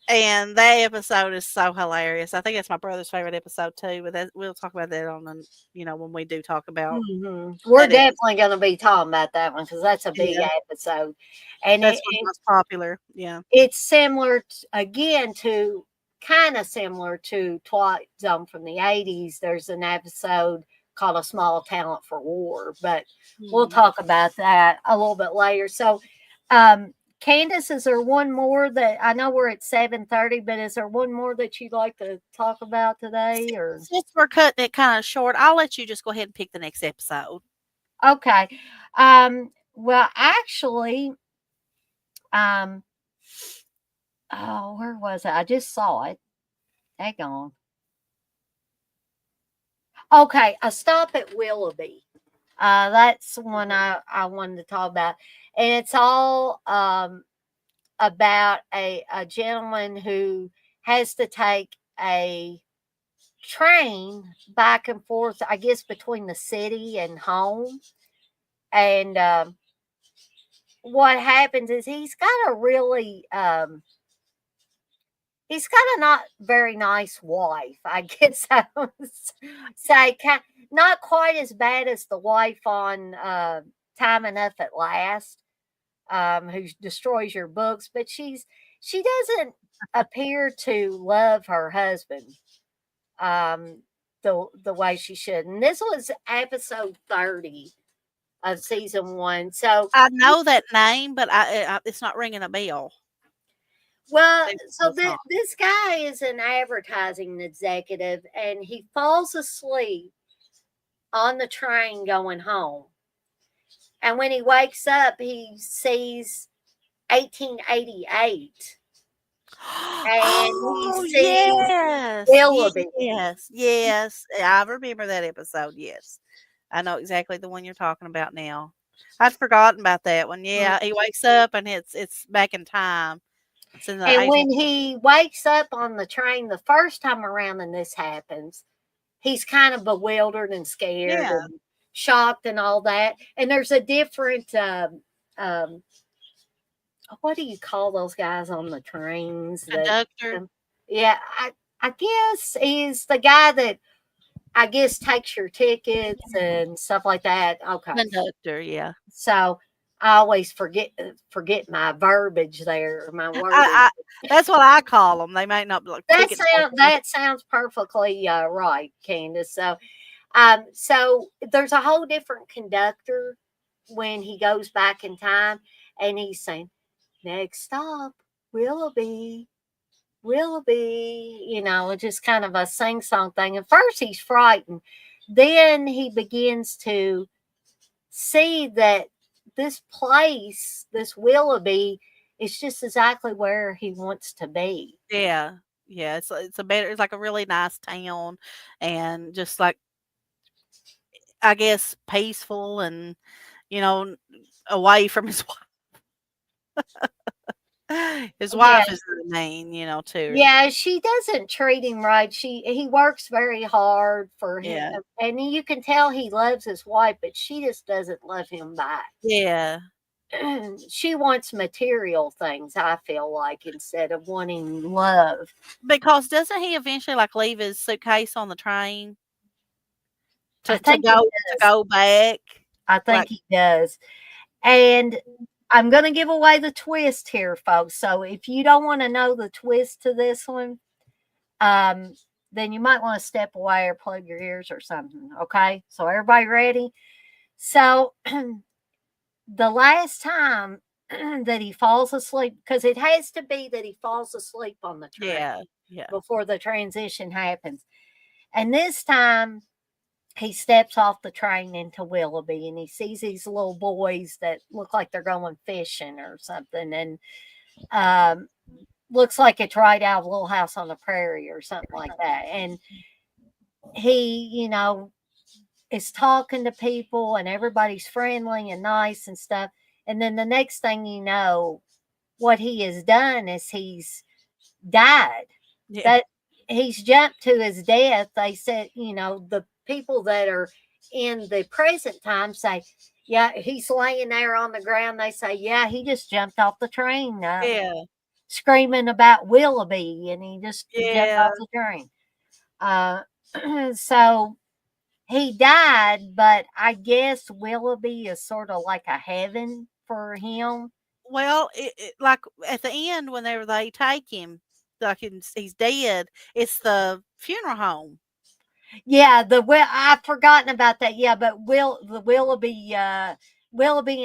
And that episode is so hilarious. I think it's my brother's favorite episode too, but we'll talk about that on the, when we do talk about We're that episode. definitely going to be talking about that one because that's a big Yeah, episode, and that's one of the most popular. Yeah. it's similar again to kind of similar to Twilight Zone from the 80s. There's an episode called A Small Talent for War, but we'll Mhm. talk about that a little bit later. So, um, Candice, is there one more that I know we're at 7:30, but is there one more that you'd like to talk about today or Since we're cutting it kind of short, I'll let you just go ahead and pick the next episode. okay. Well actually, um oh, where was it? I just saw it. Hang on. Okay, A Stop at Willoughby. That's one I wanted to talk about. And it's all about a gentleman who has to take a train back and forth, I guess, between the city and home. And what happens is he's got a not very nice wife. I guess I would say not quite as bad as the wife on Time Enough at Last, who destroys your books, but she doesn't appear to love her husband the way she should. And this was episode 30 of season 1. So I know that name, but it's not ringing a bell. well, Maybe so it's not. this guy is an advertising executive, and he falls asleep on the train going home. And when he wakes up, he sees 1888, and he Oh, sees yes. Willoughby. Yes. Yes. I remember that episode. Yes. I know exactly the one you're talking about now. I'd forgotten about that one. Yeah. He wakes up and it's back in time. It's in the And 18. when he wakes up on the train the first time around and this happens, he's kind of bewildered and scared Yeah. and shocked and all that. And there's a different um, what do you call those guys on the trains that Conductor. yeah, I guess he's the guy that I guess takes your tickets and stuff like that. Okay. Conductor. Yeah. So I always forget my verbiage there, my wording. I that's what I call them. They might not be like ticket takers. That sounds perfectly right, Candace. So so there's a whole different conductor when he goes back in time, and he's saying, "Next stop, Willoughby, Willoughby." Just kind of a sing song thing. At first, he's frightened. Then he begins to see that this place, this Willoughby, is just exactly where he wants to be. Yeah. Yeah. It's like a really nice town and just like, I guess, peaceful and, you know, away from his wife. His Yeah, wife is really mean, too. yeah, she doesn't treat him right. He works very hard for him, Yeah. and you can tell he loves his wife, but she just doesn't love him back. Yeah. She wants material things, I feel like, instead of wanting love. Because doesn't he eventually like leave his suitcase on the train I to think he does. go back? I think Like, he does. And I'm going to give away the twist here, folks. So if you don't want to know the twist to this one, then you might want to step away or plug your ears or something. Okay. So everybody ready? So the last time that he falls asleep, because it has to be that he falls asleep on the train yeah. Yeah. before the transition happens. And this time he steps off the train into Willoughby, and he sees these little boys that look like they're going fishing or something. And looks like it's right out of Little House on the Prairie or something like that. And he, is talking to people and everybody's friendly and nice and stuff. And then the next thing you know, what he has done is he's died. Yeah. That he's jumped to his death. They said, the people that are in the present time say, yeah, he's laying there on the ground. They say, yeah, he just jumped off the train, Yeah. screaming about Willoughby, and he just jumped Yeah. off the train. So he died, but I guess Willoughby is sort of like a heaven for him. Well, like at the end, whenever they take him, like he's dead, it's the funeral home. Yeah, I've forgotten about that. Yeah, but the Willoughby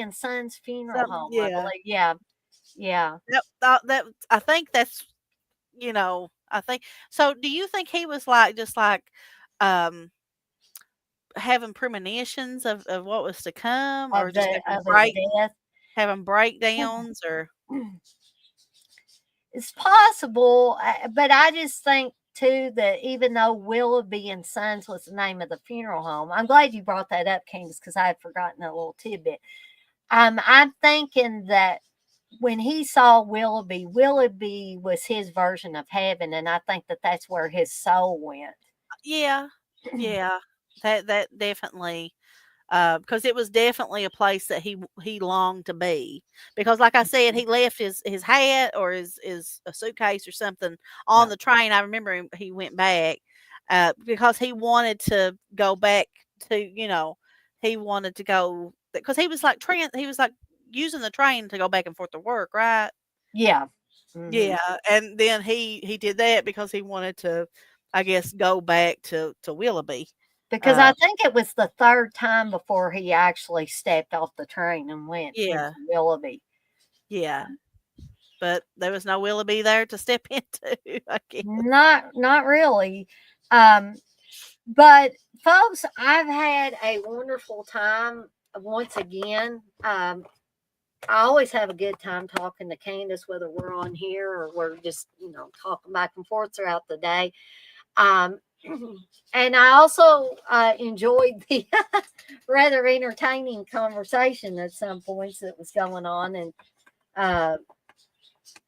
and Sons Funeral Home, I Yeah. believe. Yeah, yeah. That I think that's I think so. Do you think he was like just like having premonitions of what was to come, or just Of his death. having breakdowns, or It's possible, but I just think too that even though Willoughby and Sons was the name of the funeral home, I'm glad you brought that up, Candice, because I had forgotten that little tidbit. I'm thinking that when he saw Willoughby was his version of heaven, and I think that that's where his soul went. yeah, that definitely. Because it was definitely a place that he longed to be. Because, like I said, he left his hat or his a suitcase or something on the train. I remember he went back because he wanted to go back to he wanted to go because he was like using the train to go back and forth to work, right? Yeah. Mm-hmm. Yeah, and then he did that because he wanted to, I guess, go back to Willoughby. Because I think it was the third time before he actually stepped off the train and went into Willoughby. Yeah. But there was no Willoughby there to step into, I guess. Not really. But folks, I've had a wonderful time once again. I always have a good time talking to Candice, whether we're on here or we're just, talking back and forth throughout the day. And I also enjoyed the rather entertaining conversation at some points that was going on.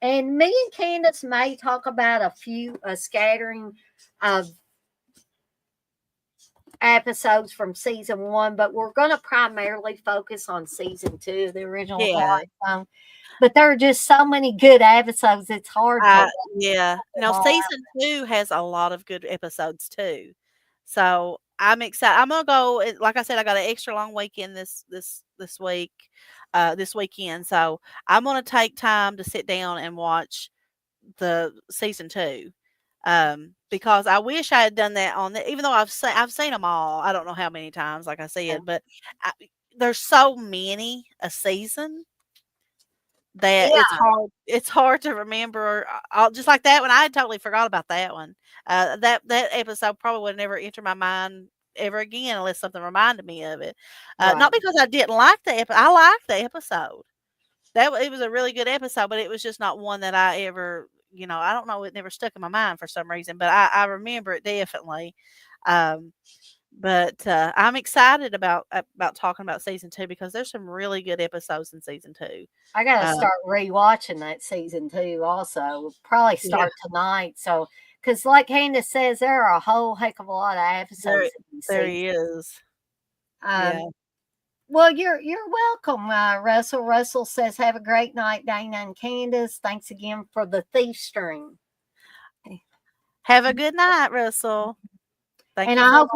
And me and Candice may talk about a scattering of episodes from season 1, but we're going to primarily focus on season 2, the original Twilight Zone. But there are just so many good episodes. It's hard to season 2 has a lot of good episodes too. So I'm excited. I'm gonna go. Like I said, I got an extra long weekend this week, this weekend. So I'm gonna take time to sit down and watch the season 2. Because I wish I had done that even though I've seen them all. I don't know how many times, like I said, but there's so many a season that it's hard to remember. Just like that one, I had totally forgot about that one. That episode probably would never enter my mind ever again unless something reminded me of it. Not because I didn't like the episode. I liked the episode. It was a really good episode, but it was just not one that I ever, I don't know, it never stuck in my mind for some reason, but I remember it definitely. But I'm excited about talking about season 2 because there's some really good episodes in season 2. I got to start rewatching that season 2 also. We'll probably start tonight. So, because like Candice says, there are a whole heck of a lot of episodes. There he is. Well, you're welcome, Russell. Russell says, have a great night, Dana and Candice. Thanks again for the thief stream. Have a good night, Russell. And I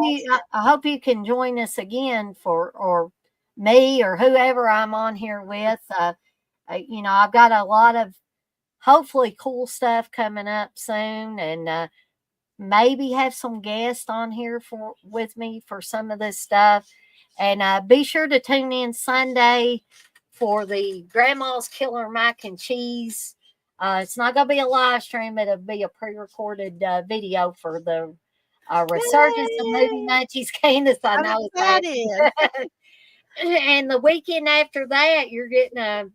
hope you can join us again or me or whoever I'm on here with. I've got a lot of hopefully cool stuff coming up soon, and maybe have some guests on here with me for some of this stuff. And be sure to tune in Sunday for the Grandma's Killer Mac and Cheese. It's not going to be a live stream, it'll be a pre-recorded video for the Resurgence of Movie Munchies. Candice, I know that. And the weekend after that, you're getting a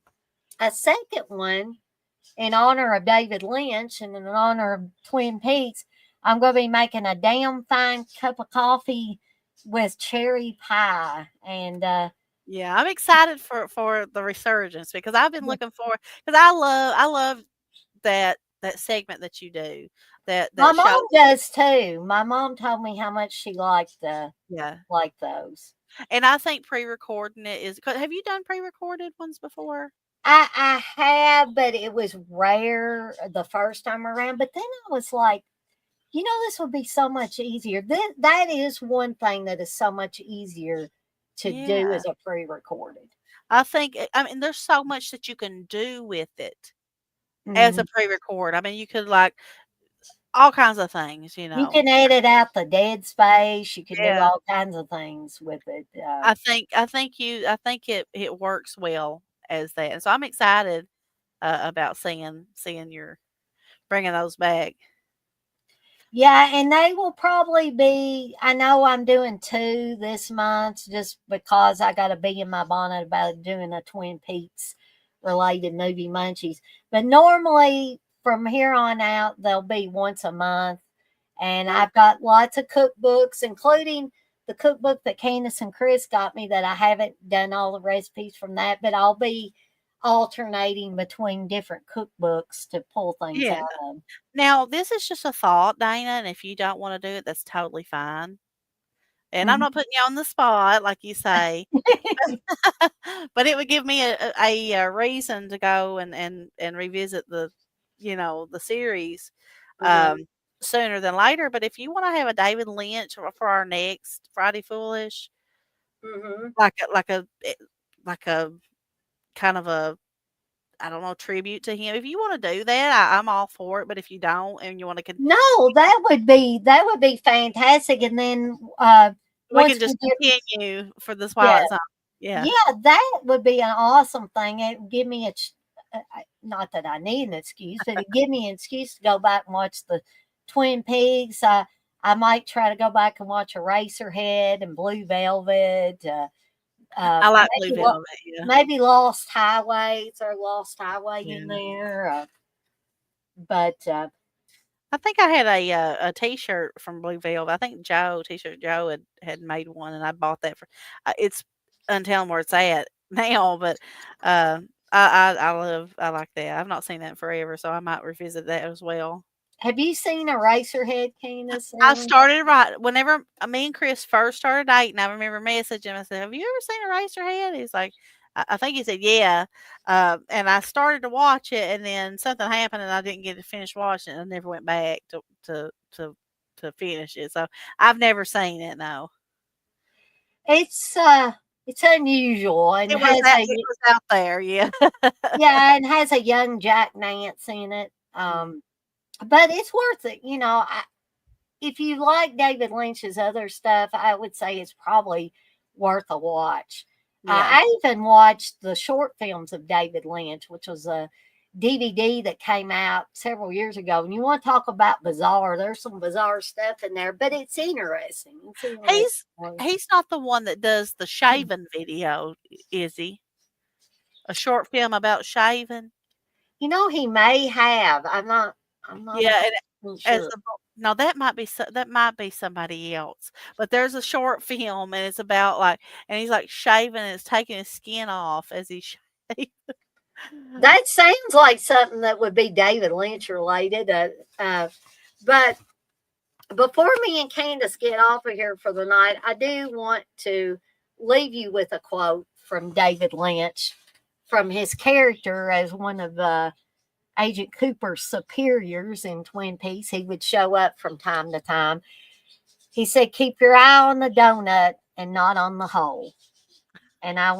second one in honor of David Lynch and in honor of Twin Peaks, I'm going to be making a damn fine cup of coffee with cherry pie. And Yeah, I'm excited for the resurgence because I've been looking for because I love that segment that you do my that shows. mom does too. My mom told me how much she liked Yeah, those. and I think pre-recording it is. Have you done pre-recorded ones before? I have, but it was rare the first time around. But then I was like, this would be so much easier. That is one thing that is so much easier to do Yeah, as a pre-recorded. I think. I mean, there's so much that you can do with it as a Mhm. pre-record. I mean, you could like all kinds of things. You can edit out the dead space. You can do Yeah. all kinds of things with it. I think it works well as that, and so I'm excited, about seeing your bringing those back. Yeah, and they will probably be. I know I'm doing two this month just because I got to be in my bonnet about doing a Twin Peaks related movie munchies. But normally from here on out, they'll be once a month. And I've got lots of cookbooks, including the cookbook that Candice and Chris got me that I haven't done all the recipes from that, but I'll be alternating between different cookbooks to pull things Yeah. out of. Now, this is just a thought, Dana, and if you don't wanna do it, that's totally fine, and I'm Mhm. not putting you on the spot, like you say, but it would give me a reason to go and revisit the series, Mhm. um, sooner than later, but if you wanna have a David Lynch for our next Friday Foolish, Mhm. like a kind of a, I don't know, tribute to him, if you wanna do that, I'm all for it, but if you don't and you wanna No, that would be fantastic. And then we once can we just get continue for the yeah, Twilight Zone. Yeah. yeah, that would be an awesome thing. It would give me not that I need an excuse, but it give me an excuse to go back and watch the Twin Peaks. I might try to go back and watch Eraserhead and Blue Velvet. I like Blue Maybe Velvet, yeah. maybe Lost Highway. Is there Lost Highway in Yeah. there? But I think I had a T-shirt from Blue Velvet. I think T-shirt Joe had made one, and I bought that for it's untelling where it's at now, but, I like that. I've not seen that in forever, so I might revisit that as well. have you seen Eraserhead, Candace? I started right whenever me and Chris first started dating, I remember messaging him, I said, "Have you ever seen Eraserhead?" He's like, I think he said, "Yeah," and I started to watch it, and then something happened, and I didn't get to finish watching it. I never went back to finish it, so I've never seen it, no. It's unusual and It was out there, yeah. yeah, and has a young Jack Nance in it. Mm, But it's worth it. If you like David Lynch's other stuff, I would say it's probably worth a watch. yeah. I even watched the short films of David Lynch, which was a DVD that came out several years ago. And you want to talk about bizarre? There's some bizarre stuff in there, but it's interesting. It's He's interesting. he's not the one that does the shaving video, is he? A short film about shaving? He may have. I'm not Yeah, and 100% as sure. a bo no, that might be somebody else, but there's a short film, and it's about, like and he's, like, shaving, and it's taking his skin off as he shaves. That sounds like something that would be David Lynch related. But before me and Candace get off of here for the night, I do want to leave you with a quote from David Lynch from his character as one of Agent Cooper's superiors in Twin Peaks. He would show up from time to time. He said, "Keep your eye on the donut and not on the hole." And I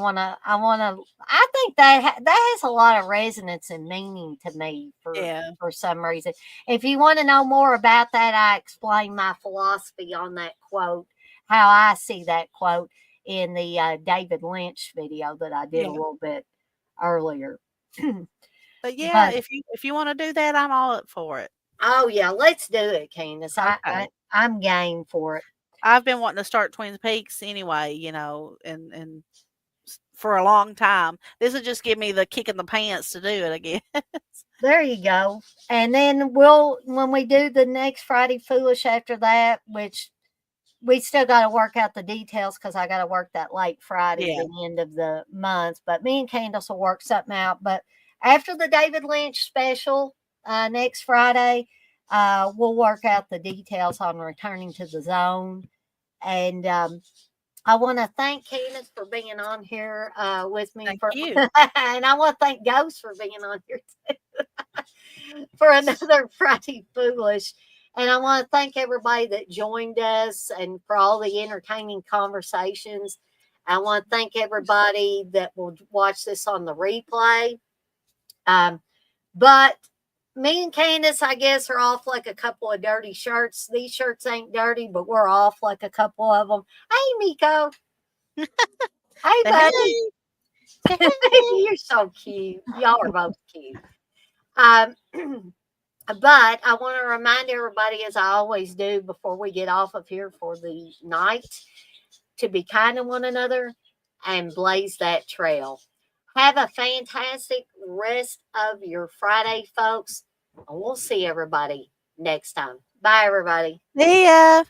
think that has a lot of resonance and meaning to me Yeah. for some reason. If you want to know more about that, I explain my philosophy on that quote, how I see that quote in the David Lynch video that I did a Yeah. little bit earlier. But, yeah, But if you wanna do that, I'm all up for it. oh yeah, let's do it, Candace. Okay. I'm game for it. I've been wanting to start Twin Peaks anyway, and for a long time. This will just give me the kick in the pants to do it, I guess. there you go. And then when we do the next Friday Foolish after that, which we still got to work out the details because I got to work that late Friday, Yeah. the end of the month. But me and Candace will work something out. But after the David Lynch special next Friday, we'll work out the details on returning to the zone. And I want to thank Candace for being on here with me Thank for, you. and I want to thank Ghost for being on here too for another Friday Foolish. And I want to thank everybody that joined us and for all the entertaining conversations. I want to thank everybody that will watch this on the replay. But me and Candace, I guess, are off like a couple of dirty shirts. These shirts ain't dirty, but we're off like a couple of them. Hey, Miko. Hey, Say buddy. hey. Say hey. You're so cute. Y'all are both cute. But I want to remind everybody, as I always do before we get off of here for the night, to be kind to one another and blaze that trail. Have a fantastic rest of your Friday, folks. And we'll see everybody next time. Bye, everybody. See ya.